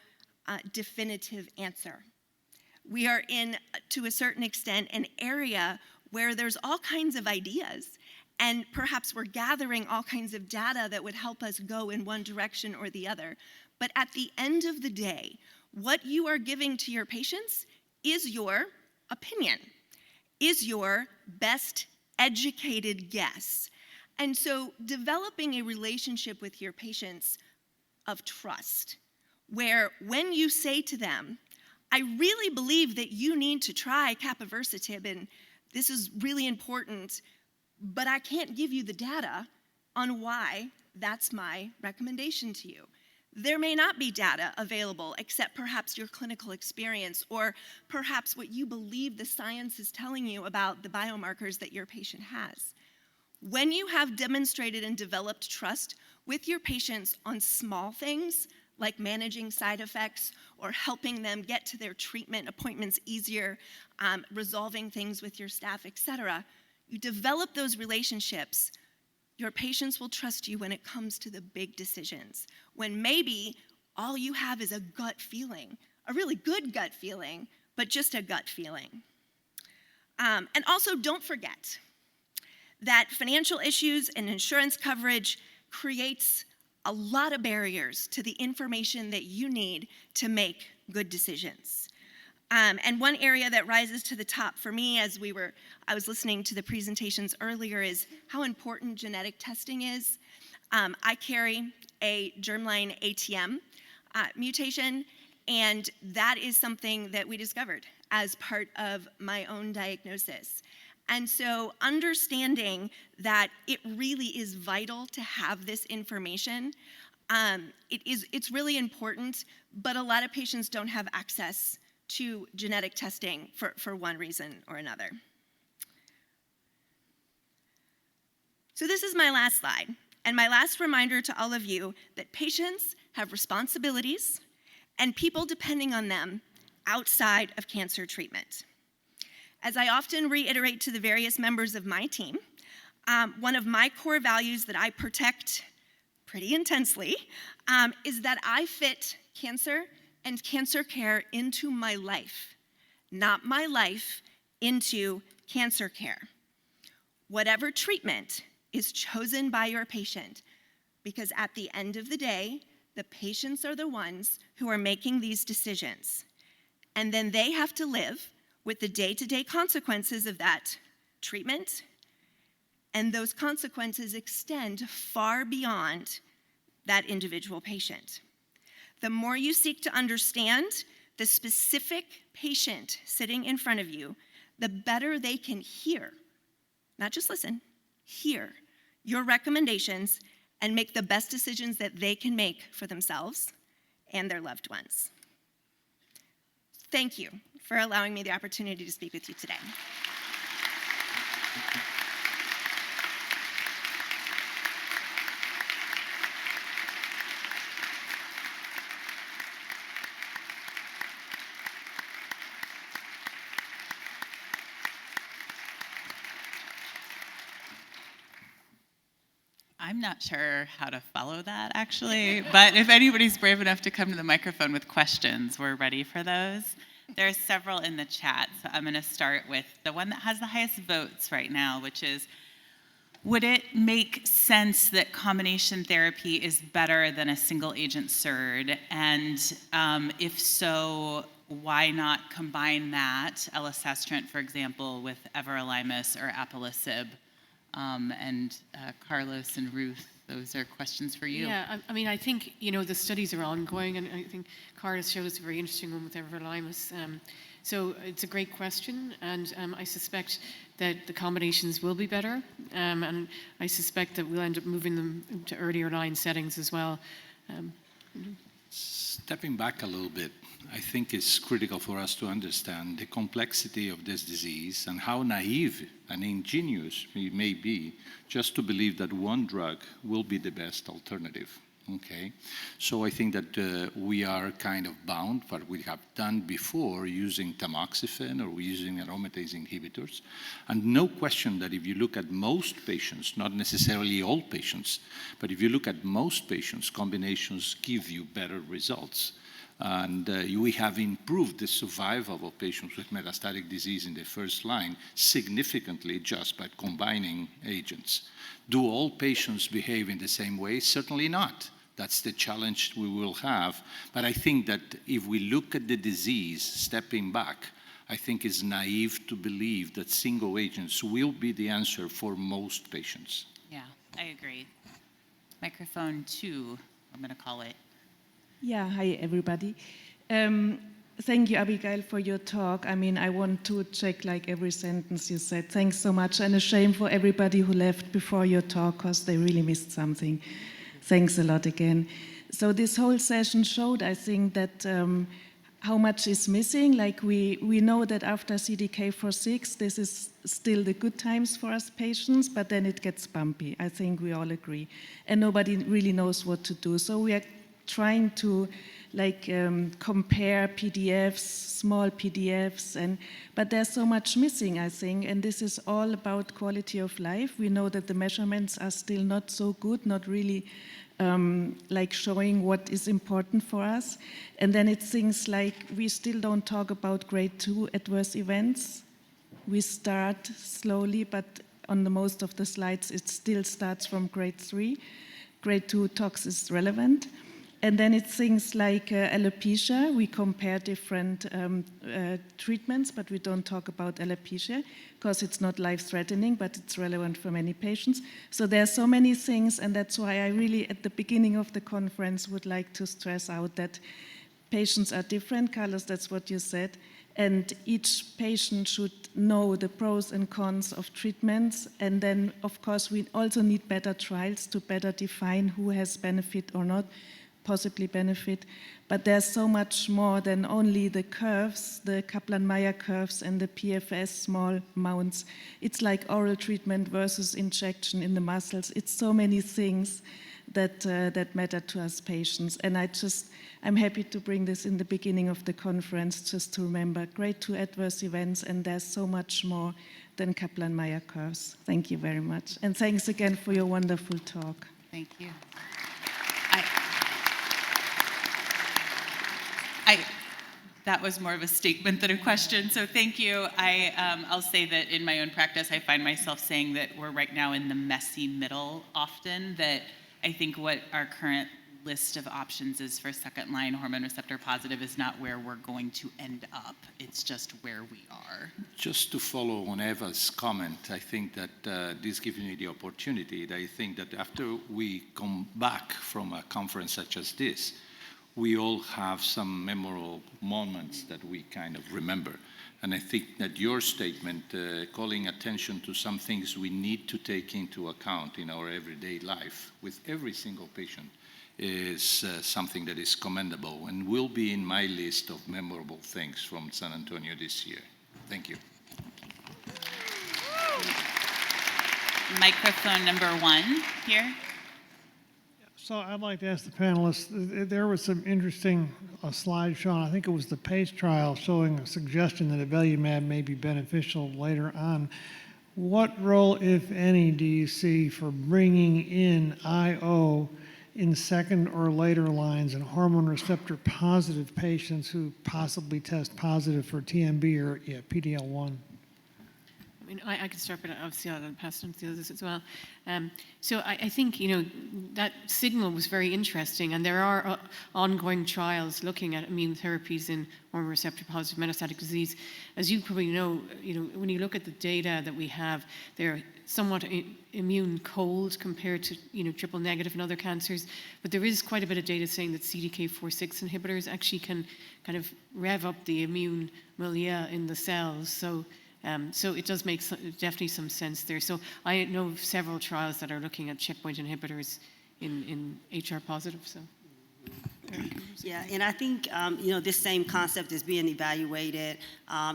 definitive answer. We are in, to a certain extent, an area where there's all kinds of ideas, and perhaps we're gathering all kinds of data that would help us go in one direction or the other. But at the end of the day, what you are giving to your patients is your opinion, is your best educated guess. And so developing a relationship with your patients of trust, where when you say to them, I really believe that you need to try capivasertib, and this is really important, but I can't give you the data on why that's my recommendation to you. There may not be data available except perhaps your clinical experience or perhaps what you believe the science is telling you about the biomarkers that your patient has. When you have demonstrated and developed trust with your patients on small things like managing side effects or helping them get to their treatment appointments easier, resolving things with your staff, etc., you develop those relationships, your patients will trust you when it comes to the big decisions, when maybe all you have is a gut feeling, a really good gut feeling, but just a gut feeling. And also don't forget that financial issues and insurance coverage creates a lot of barriers to the information that you need to make good decisions. And one area that rises to the top for me as I was listening to the presentations earlier is how important genetic testing is. I carry a germline ATM mutation, and that is something that we discovered as part of my own diagnosis. And so understanding that it really is vital to have this information, it's really important, but a lot of patients don't have access to genetic testing for one reason or another. So this is my last slide, and my last reminder to all of you that patients have responsibilities and people depending on them outside of cancer treatment. As I often reiterate to the various members of my team, one of my core values that I protect pretty intensely is that I fit cancer and cancer care into my life, not my life into cancer care. Whatever treatment is chosen by your patient, because at the end of the day, the patients are the ones who are making these decisions. And then they have to live with the day-to-day consequences of that treatment, and those consequences extend far beyond that individual patient. The more you seek to understand the specific patient sitting in front of you, the better they can hear, not just listen, hear your recommendations and make the best decisions that they can make for themselves and their loved ones. Thank you for allowing me the opportunity to speak with you today.
I'm not sure how to follow that, actually, but if anybody's brave enough to come to the microphone with questions, we're ready for those. There are several in the chat, so I'm going to start with the one that has the highest votes right now, which is, would it make sense that combination therapy is better than a single agent SERD? And if so, why not combine that, elacestrant, for example, with everolimus or alpelisib And Carlos and Ruth, those are questions for you.
Yeah, I mean, I think, the studies are ongoing, and I think Carlos showed us a very interesting one with everolimus. So it's a great question, and I suspect that the combinations will be better, and I suspect that we'll end up moving them to earlier line settings as well.
Stepping back a little bit, I think it's critical for us to understand the complexity of this disease and how naive and ingenuous we may be just to believe that one drug will be the best alternative. Okay, so I think that we are kind of bound what we have done before using tamoxifen or using aromatase inhibitors. And no question that if you look at most patients, not necessarily all patients, but if you look at most patients, combinations give you better results. And we have improved the survival of patients with metastatic disease in the first line significantly just by combining agents. Do all patients behave in the same way? Certainly not. That's the challenge we will have. But I think that if we look at the disease stepping back, I think it's naive to believe that single agents will be the answer for most patients.
Yeah, I agree. Microphone 2, I'm going to call it.
Yeah, hi everybody. Thank you, Abigail, for your talk. I mean, I want to check like every sentence you said. Thanks so much, and a shame for everybody who left before your talk because they really missed something. Thanks a lot again. So this whole session showed, I think, that how much is missing. Like we know that after CDK4/6, this is still the good times for us patients, but then it gets bumpy. I think we all agree. And nobody really knows what to do. So we are trying to compare PDFs, small PDFs, but there's so much missing, I think, and this is all about quality of life. We know that the measurements are still not so good, not really showing what is important for us. And then it's things like we still don't talk about grade 2 adverse events. We start slowly, but on the most of the slides, it still starts from grade 3. Grade 2 tox is relevant. And then it's things like alopecia. We compare different treatments, but we don't talk about alopecia because it's not life-threatening, but it's relevant for many patients. So there are so many things, and that's why I really, at the beginning of the conference, would like to stress out that patients are different. Carlos, that's what you said. And each patient should know the pros and cons of treatments. And then, of course, we also need better trials to better define who has benefit or not, possibly benefit, but there's so much more than only the curves, the Kaplan-Meier curves and the PFS small amounts. It's like oral treatment versus injection in the muscles. It's so many things that matter to us patients. And I'm happy to bring this in the beginning of the conference just to remember grade 2 adverse events, and there's so much more than Kaplan-Meier curves. Thank you very much. And thanks again for your wonderful talk.
Thank you. That was more of a statement than a question, so thank you. I'll say that in my own practice, I find myself saying that we're right now in the messy middle often, that I think what our current list of options is for second-line hormone receptor positive is not where we're going to end up. It's just where we are.
Just to follow on Eva's comment, I think that this gives me the opportunity that I think that after we come back from a conference such as this, we all have some memorable moments that we kind of remember. And I think that your statement, calling attention to some things we need to take into account in our everyday life with every single patient, is something that is commendable and will be in my list of memorable things from San Antonio this year. Thank you.
Microphone number 1 here.
So I'd like to ask the panelists, there was some interesting slide shown, I think it was the PACE trial, showing a suggestion that avelumab may be beneficial later on. What role, if any, do you see for bringing in IO in second or later lines in hormone receptor positive patients who possibly test positive for TMB or PD-L1?
mean, I can start, but obviously I'll pass on to the others as well. So I think, you know, that signal was very interesting, and there are ongoing trials looking at immune therapies in hormone receptor positive metastatic disease. As you probably know, when you look at the data that we have, they're somewhat immune cold compared to, triple negative and other cancers, but there is quite a bit of data saying that CDK4/6 inhibitors actually can kind of rev up the immune milieu in the cells. So it does make definitely some sense there. So I know of several trials that are looking at checkpoint inhibitors in HR positive. So.
Yeah, and I think, this same concept is being evaluated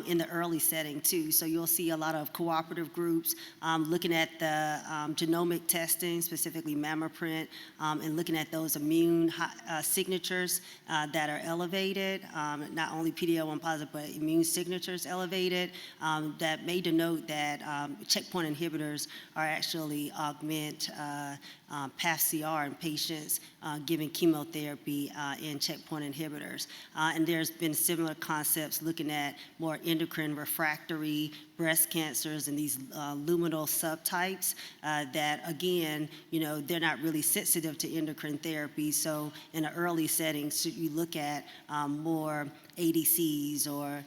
in the early setting too. So you'll see a lot of cooperative groups looking at the genomic testing, specifically MammaPrint, and looking at those immune signatures that are elevated, not only PD-L1 positive, but immune signatures elevated, that may denote that checkpoint inhibitors are actually augment past CR in patients given chemotherapy and checkpoint inhibitors. And there's been similar concepts looking at more endocrine refractory breast cancers and these luminal subtypes that, again, they're not really sensitive to endocrine therapy. So in an early setting, should you look at more ADCs or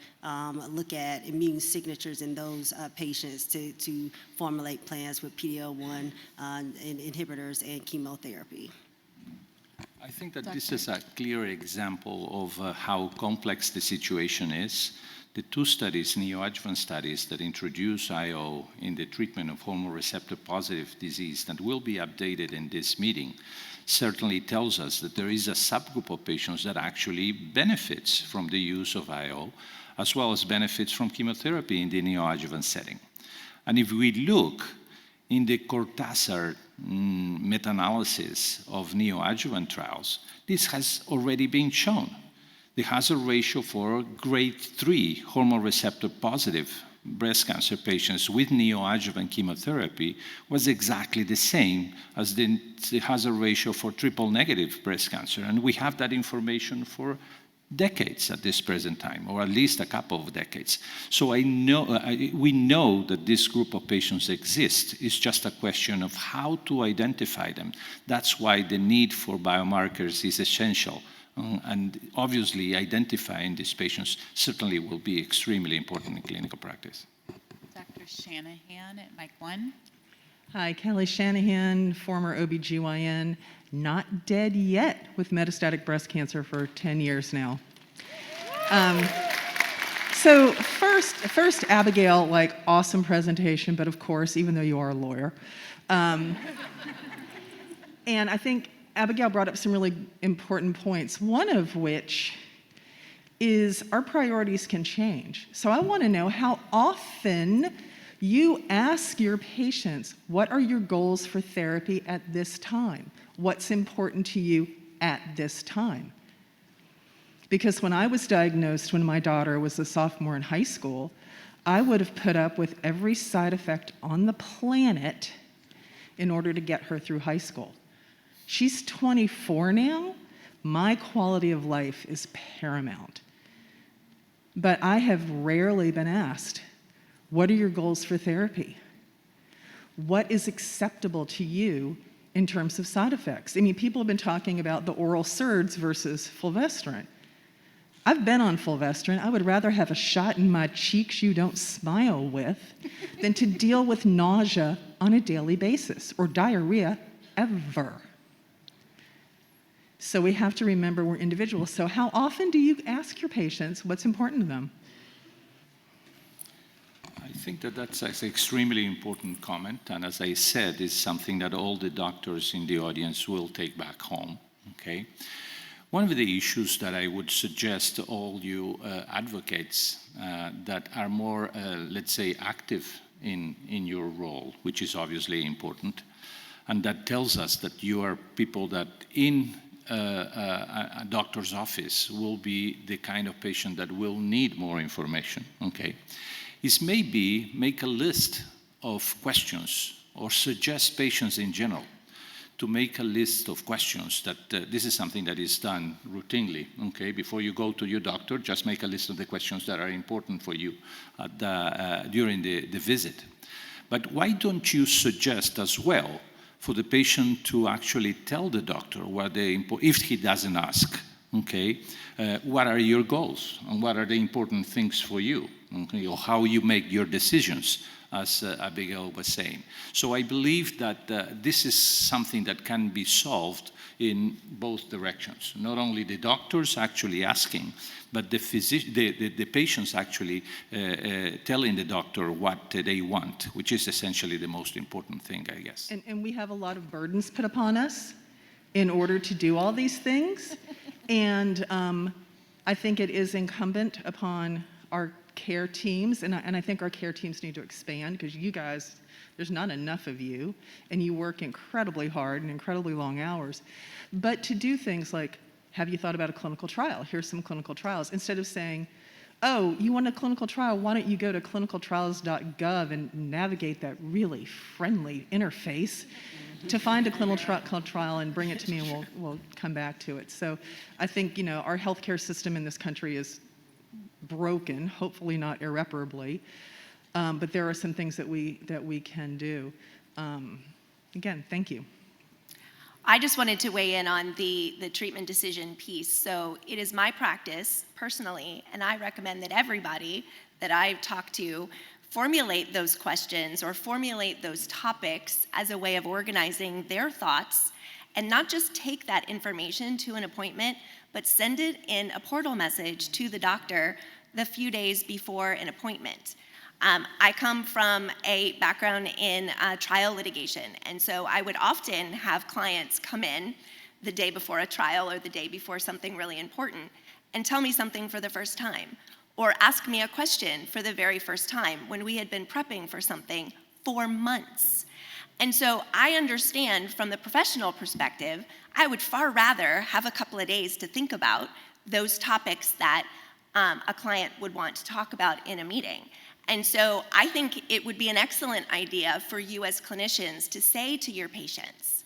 look at immune signatures in those patients to formulate plans with PD-L1 inhibitors and chemotherapy.
I think that this is a clear example of how complex the situation is. The two studies, neoadjuvant studies, that introduce IO in the treatment of hormone receptor positive disease that will be updated in this meeting certainly tells us that there is a subgroup of patients that actually benefits from the use of IO, as well as benefits from chemotherapy in the neoadjuvant setting. And if we look in the Cortázar meta-analysis of neoadjuvant trials, this has already been shown. The hazard ratio for grade 3 hormone receptor positive breast cancer patients with neoadjuvant chemotherapy was exactly the same as the hazard ratio for triple negative breast cancer. And we have that information for decades at this present time, or at least a couple of decades. So we know that this group of patients exists. It's just a question of how to identify them. That's why the need for biomarkers is essential. And obviously, identifying these patients certainly will be extremely important in clinical practice.
Dr. Shanahan at Mic 1.
Hi, Kelly Shanahan, former OBGYN, not dead yet with metastatic breast cancer for 10 years now. So first, Abigail, awesome presentation, but of course, even though you are a lawyer. And I think Abigail brought up some really important points, one of which is our priorities can change. So I want to know how often you ask your patients, what are your goals for therapy at this time? What's important to you at this time? Because when I was diagnosed when my daughter was a sophomore in high school, I would have put up with every side effect on the planet in order to get her through high school. She's 24 now. My quality of life is paramount. But I have rarely been asked, what are your goals for therapy? What is acceptable to you in terms of side effects? I mean, people have been talking about the oral SERDs versus fulvestrant. I've been on fulvestrant. I would rather have a shot in my cheeks you don't smile with than to deal with nausea on a daily basis or diarrhea ever. So we have to remember we're individuals. So how often do you ask your patients what's important to them?
I think that's an extremely important comment, and as I said, it's something that all the doctors in the audience will take back home, okay? One of the issues that I would suggest to all you advocates that are more, let's say, active in your role, which is obviously important, and that tells us that you are people that in a doctor's office will be the kind of patient that will need more information, okay, is maybe make a list of questions or suggest patients in general to make a list of questions that this is something that is done routinely, okay? Before you go to your doctor, just make a list of the questions that are important for you during the visit. But why don't you suggest as well for the patient to actually tell the doctor what if he doesn't ask, okay, what are your goals and what are the important things for you, okay, or how you make your decisions, as Abigail was saying. So I believe that this is something that can be solved in both directions. Not only the doctors actually asking, but the patients actually telling the doctor what they want, which is essentially the most important thing, I guess.
And we have a lot of burdens put upon us in order to do all these things. And I think it is incumbent upon our care teams, and I think our care teams need to expand, because you guys, there's not enough of you, and you work incredibly hard and incredibly long hours. But to do things like, have you thought about a clinical trial? Here's some clinical trials. Instead of saying, oh, you want a clinical trial? Why don't you go to clinicaltrials.gov and navigate that really friendly interface to find a clinical trial and bring it to me, and we'll come back to it. So I think, our healthcare system in this country is broken, hopefully not irreparably, but there are some things that we can do. Again, thank you.
I just wanted to weigh in on the treatment decision piece. So it is my practice personally, and I recommend that everybody that I talk to formulate those questions or formulate those topics as a way of organizing their thoughts, and not just take that information to an appointment, but send it in a portal message to the doctor the few days before an appointment. I come from a background in trial litigation, and so I would often have clients come in the day before a trial or the day before something really important and tell me something for the first time, or ask me a question for the very first time when we had been prepping for something for months. And so I understand from the professional perspective, I would far rather have a couple of days to think about those topics that a client would want to talk about in a meeting. And so I think it would be an excellent idea for you as clinicians to say to your patients,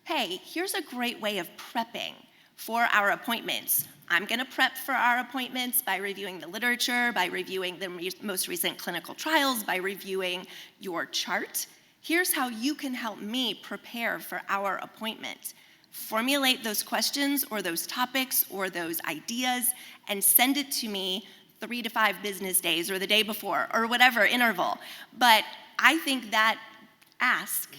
hey, here's a great way of prepping for our appointments. I'm going to prep for our appointments by reviewing the literature, by reviewing the most recent clinical trials, by reviewing your chart. Here's how you can help me prepare for our appointment. Formulate those questions or those topics or those ideas and send it to me 3 to 5 business days or the day before or whatever interval. But I think that ask,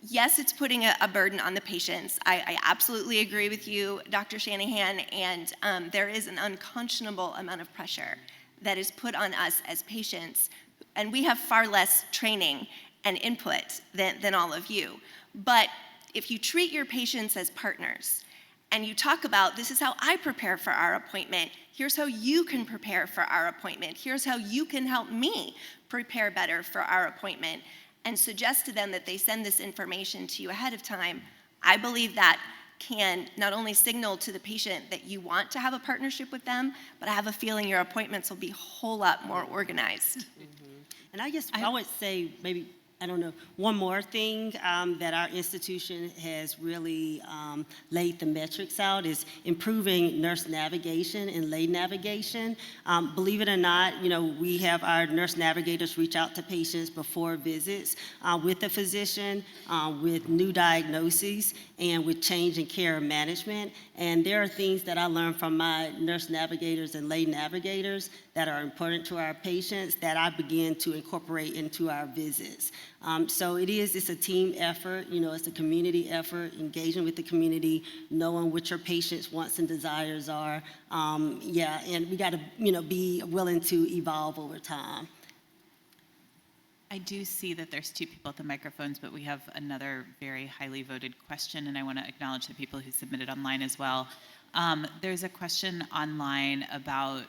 yes, it's putting a burden on the patients. I absolutely agree with you, Dr. Shanahan, and there is an unconscionable amount of pressure that is put on us as patients, and we have far less training and input than all of you. But if you treat your patients as partners and you talk about, this is how I prepare for our appointment, here's how you can prepare for our appointment, here's how you can help me prepare better for our appointment, and suggest to them that they send this information to you ahead of time, I believe that can not only signal to the patient that you want to have a partnership with them, but I have a feeling your appointments will be a whole lot more organized.
Mm-hmm. And I would say maybe, I don't know, one more thing that our institution has really laid the metrics out is improving nurse navigation and lay navigation. Believe it or not, we have our nurse navigators reach out to patients before visits with a physician, with new diagnoses, and with change in care management. And there are things that I learned from my nurse navigators and lay navigators that are important to our patients that I begin to incorporate into our visits. So it's a team effort, it's a community effort, engaging with the community, knowing what your patients' wants and desires are. And we got to, be willing to evolve over time.
I do see that there's 2 people at the microphones, but we have another very highly voted question, and I want to acknowledge the people who submitted online as well. There's a question online about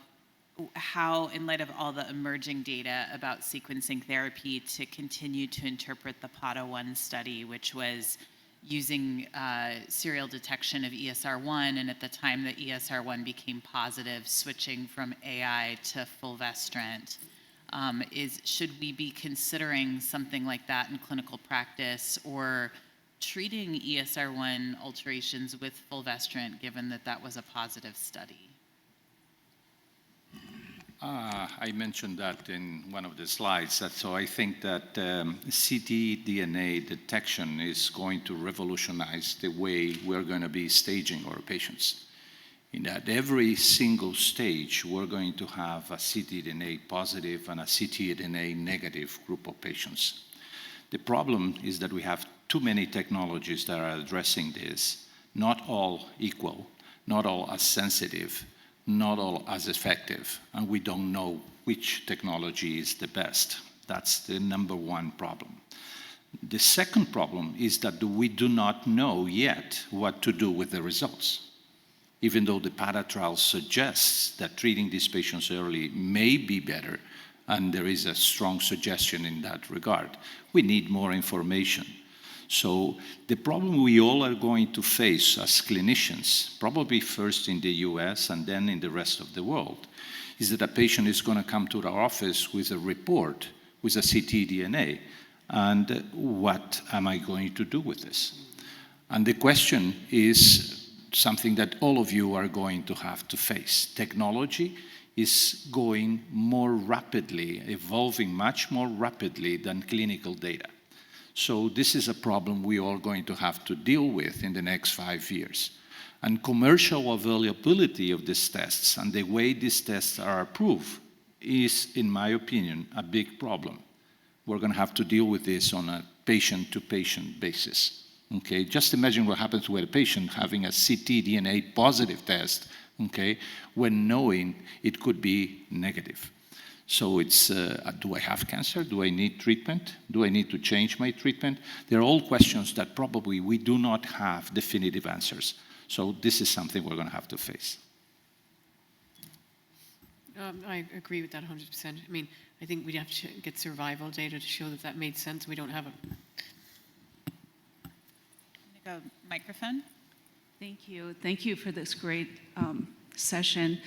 how, in light of all the emerging data about sequencing therapy, to continue to interpret the PADA-1 study, which was using serial detection of ESR1, and at the time that ESR1 became positive, switching from AI to fulvestrant. Should we be considering something like that in clinical practice, or treating ESR1 alterations with fulvestrant, given that that was a positive study?
I mentioned that in one of the slides. So I think that ctDNA detection is going to revolutionize the way we're going to be staging our patients. In that every single stage, we're going to have a ctDNA positive and a ctDNA negative group of patients. The problem is that we have too many technologies that are addressing this, not all equal, not all as sensitive, not all as effective, and we don't know which technology is the best. That's the number one problem. The second problem is that we do not know yet what to do with the results. Even though the PARA trial suggests that treating these patients early may be better, and there is a strong suggestion in that regard, we need more information. So the problem we all are going to face as clinicians, probably first in the US and then in the rest of the world, is that a patient is going to come to our office with a report, with a ctDNA, and what am I going to do with this? And the question is something that all of you are going to have to face. Technology is going more rapidly, evolving much more rapidly than clinical data. So this is a problem we are going to have to deal with in the next 5 years. And commercial availability of these tests and the way these tests are approved is, in my opinion, a big problem. We're going to have to deal with this on a patient-to-patient basis. Okay, just imagine what happens with a patient having a ctDNA positive test, okay, when knowing it could be negative. So it's, do I have cancer? Do I need treatment? Do I need to change my treatment? They're all questions that probably we do not have definitive answers. So this is something we're going to have to face.
I agree with that 100%. I mean, I think we'd have to get survival data to show that that made sense. We don't have it.
Go microphone.
Thank you. Thank you for this great session.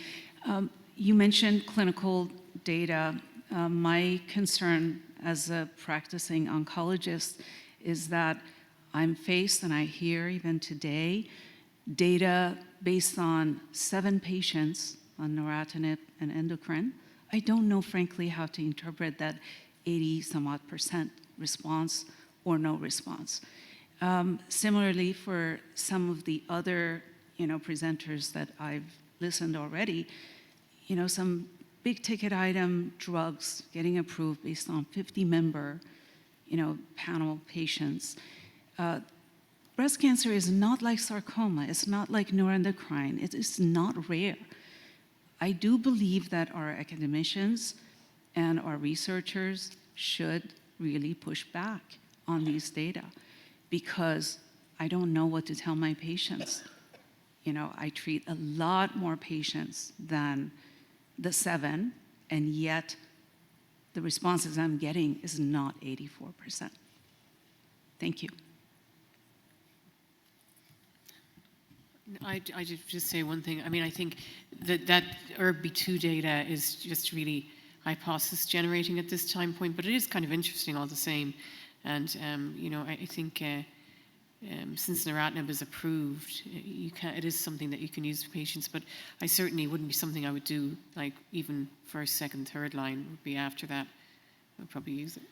You mentioned clinical data. My concern as a practicing oncologist is that I'm faced, and I hear even today, data based on 7 patients on neratinib and endocrine. I don't know, frankly, how to interpret that 80-some-odd% response or no response. Similarly, for some of the other, presenters that I've listened already, some big ticket item drugs getting approved based on 50-member, panel patients. Breast cancer is not like sarcoma. It's not like neuroendocrine. It is not rare. I do believe that our academicians and our researchers should really push back on these data, because I don't know what to tell my patients. I treat a lot more patients than the 7, and yet the responses I'm getting is not 84%. Thank you.
I just say one thing. I mean, I think that ERB-B2 data is just really hypothesis generating at this time point, but it is kind of interesting all the same. And, I think since neratinib is approved, it is something that you can use for patients, but I certainly wouldn't be something I would do, like even first, second, third line would be after that. I would probably use it.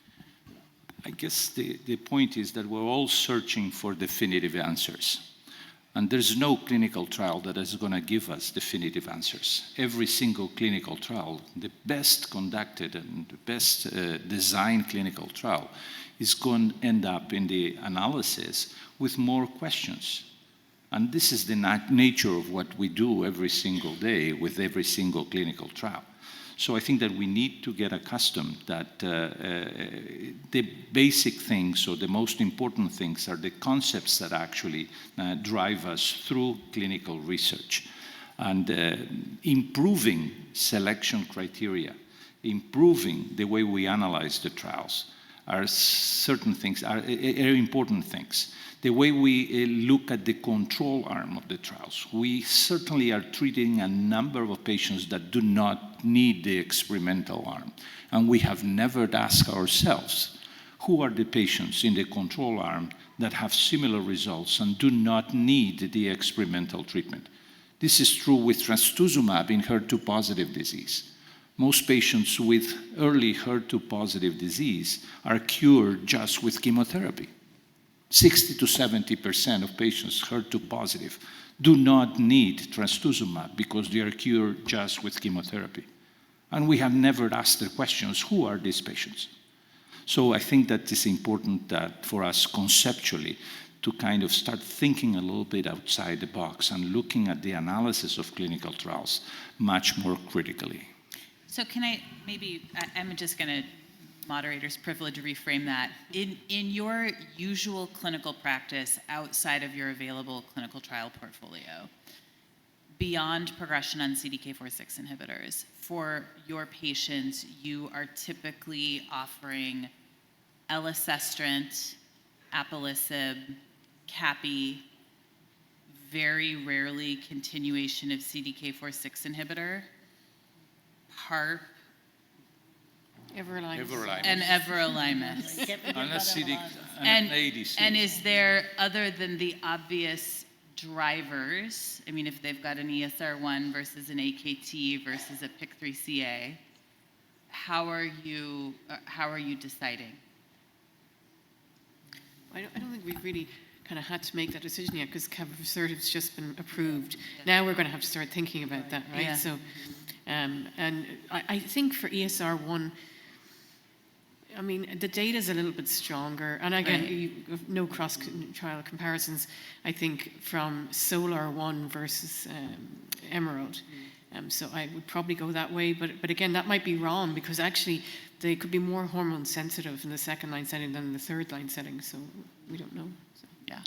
I guess the point is that we're all searching for definitive answers. And there's no clinical trial that is going to give us definitive answers. Every single clinical trial, the best conducted and the best designed clinical trial, is going to end up in the analysis with more questions. And this is the nature of what we do every single day with every single clinical trial. So I think that we need to get accustomed that the basic things, or the most important things, are the concepts that actually drive us through clinical research. And improving selection criteria, improving the way we analyze the trials, are certain things, are important things. The way we look at the control arm of the trials, we certainly are treating a number of patients that do not need the experimental arm. And we have never asked ourselves, who are the patients in the control arm that have similar results and do not need the experimental treatment? This is true with trastuzumab in HER2-positive disease. Most patients with early HER2-positive disease are cured just with chemotherapy. 60 to 70% of patients HER2-positive do not need trastuzumab because they are cured just with chemotherapy. And we have never asked the questions, who are these patients? So I think that it's important that for us conceptually to kind of start thinking a little bit outside the box and looking at the analysis of clinical trials much more critically.
So can I maybe, I'm just going to, moderator's privilege, reframe that. In your usual clinical practice outside of your available clinical trial portfolio, beyond progression on CDK4/6 inhibitors, for your patients, you are typically offering elacestrant, alpelisib, capi, very rarely continuation of CDK4/6 inhibitor, PARP,
Everolimus.
and everolimus.
And ADC.
And is there, other than the obvious drivers, I mean, if they've got an ESR1 versus an AKT versus a PIK3CA, how are you deciding?
I don't think we've really kind of had to make that decision yet because capivasertib's just been approved. Now we're going to have to start thinking about that, right?
Yeah.
So, and I think for ESR1, I mean, the data is a little bit stronger. And again,
Right.
no cross-trial comparisons, I think, from SOLAR-1 versus Emerald. So I would probably go that way. But again, that might be wrong because actually they could be more hormone sensitive in the second-line setting than in the third-line setting. So we don't know. So.
Yeah.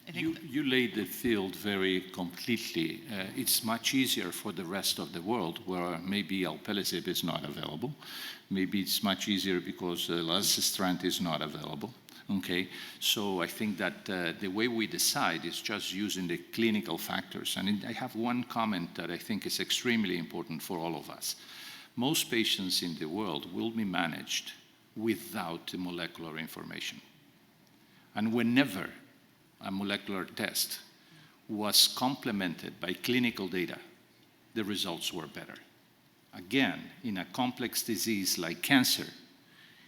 I think
You laid the field very completely. It's much easier for the rest of the world where maybe alpelisib is not available. Maybe it's much easier because elacestrant is not available. Okay, so I think that the way we decide is just using the clinical factors. And I have one comment that I think is extremely important for all of us. Most patients in the world will be managed without the molecular information. And whenever a molecular test was complemented by clinical data, the results were better. Again, in a complex disease like cancer,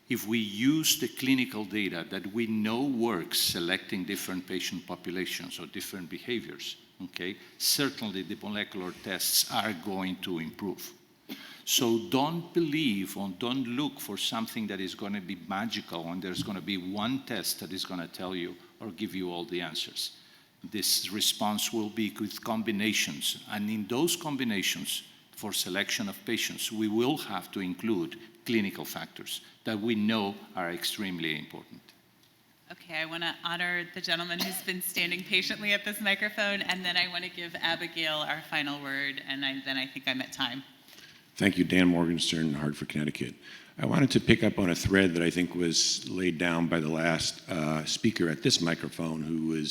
if we use the clinical data that we know works selecting different patient populations or different behaviors, okay, certainly the molecular tests are going to improve. So don't believe or don't look for something that is going to be magical and there's going to be one test that is going to tell you or give you all the answers. This response will be with combinations, and in those combinations, for selection of patients, we will have to include clinical factors that we know are extremely important.
Okay, I want to honor the gentleman who's been standing patiently at this microphone, and then I want to give Abigail our final word, and then I think I'm at time.
Thank you, Dan Morgenstern, Hartford, Connecticut. I wanted to pick up on a thread that I think was laid down by the last speaker at this microphone, who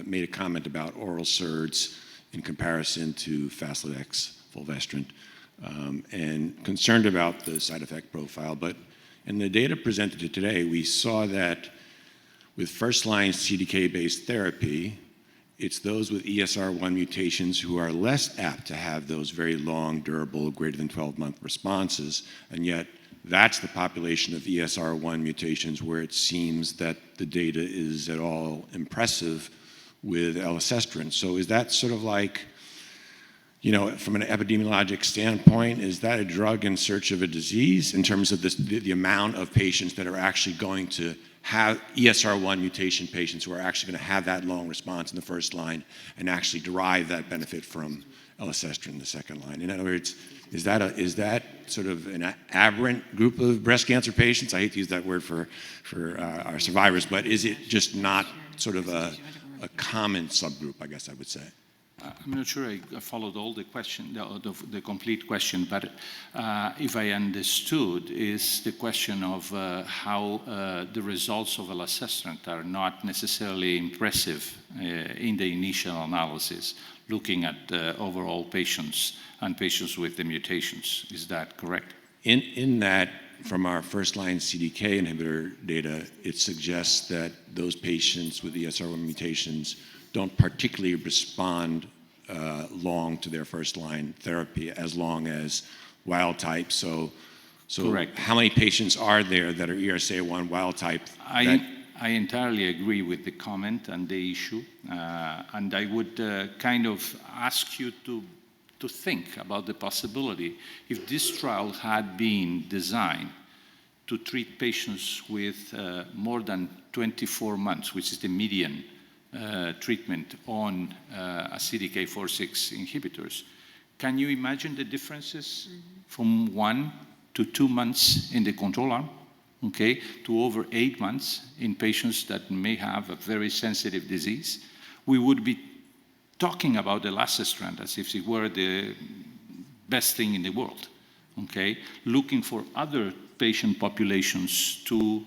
made a comment about oral SERDs in comparison to Faslodex, fulvestrant, and concerned about the side effect profile. But in the data presented today, we saw that with first-line CDK-based therapy, it's those with ESR1 mutations who are less apt to have those very long, durable, greater than 12-month responses, and yet that's the population of ESR1 mutations where it seems that the data is at all impressive with elacestrant. So is that sort of like, you know, from an epidemiologic standpoint, is that a drug in search of a disease in terms of the amount of patients that are actually going to have ESR1 mutation patients who are actually going to have that long response in the first line and actually derive that benefit from elacestrant in the second line? In other words, is that sort of an aberrant group of breast cancer patients? I hate to use that word for our survivors, but is it just not sort of a common subgroup, I guess I would say?
I'm not sure I followed all the question, the complete question, but if I understood, is the question of how the results of elacestrant are not necessarily impressive in the initial analysis, looking at overall patients and patients with the mutations. Is that correct?
In that, from our first-line CDK inhibitor data, it suggests that those patients with ESR1 mutations don't particularly respond long to their first-line therapy, as long as wild type. So
Correct.
how many patients are there that are ERCA1 wild type? that-
I entirely agree with the comment and the issue, and I would kind of ask you to think about the possibility if this trial had been designed to treat patients with more than 24 months, which is the median treatment on a CDK4/6 inhibitors. Can you imagine the differences from 1 to 2 months in the control arm, okay, to over 8 months in patients that may have a very sensitive disease? We would be talking about the elacestrant as if it were the best thing in the world, okay, looking for other patient populations to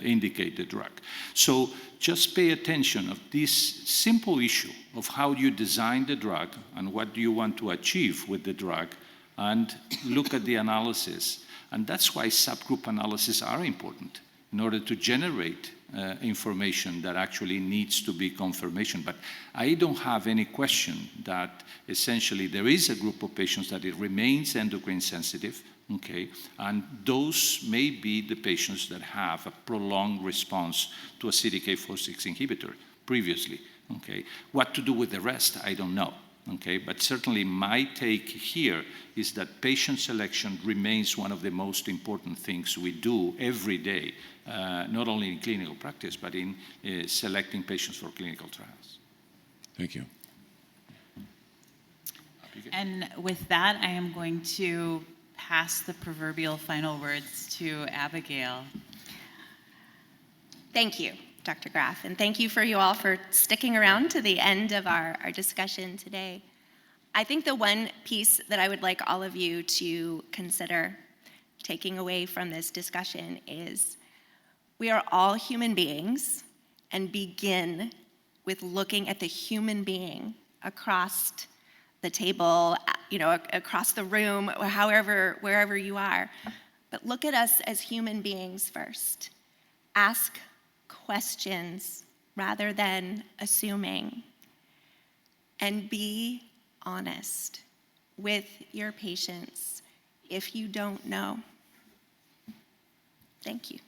indicate the drug. So just pay attention of this simple issue of how you design the drug and what do you want to achieve with the drug, and look at the analysis. And that's why subgroup analyses are important, in order to generate information that actually needs to be confirmation. But I don't have any question that essentially there is a group of patients that it remains endocrine sensitive, okay, and those may be the patients that have a prolonged response to a CDK4/6 inhibitor previously, okay. What to do with the rest, I don't know, okay, but certainly my take here is that patient selection remains one of the most important things we do every day, not only in clinical practice, but in selecting patients for clinical trials.
Thank you.
And with that, I am going to pass the proverbial final words to Abigail.
Thank you, Dr. Graff, and thank you for you all for sticking around to the end of our discussion today. I think the one piece that I would like all of you to consider taking away from this discussion is we are all human beings, and begin with looking at the human being across the table, across the room, or wherever you are. But look at us as human beings first. Ask questions rather than assuming. And be honest with your patients if you don't know. Thank you.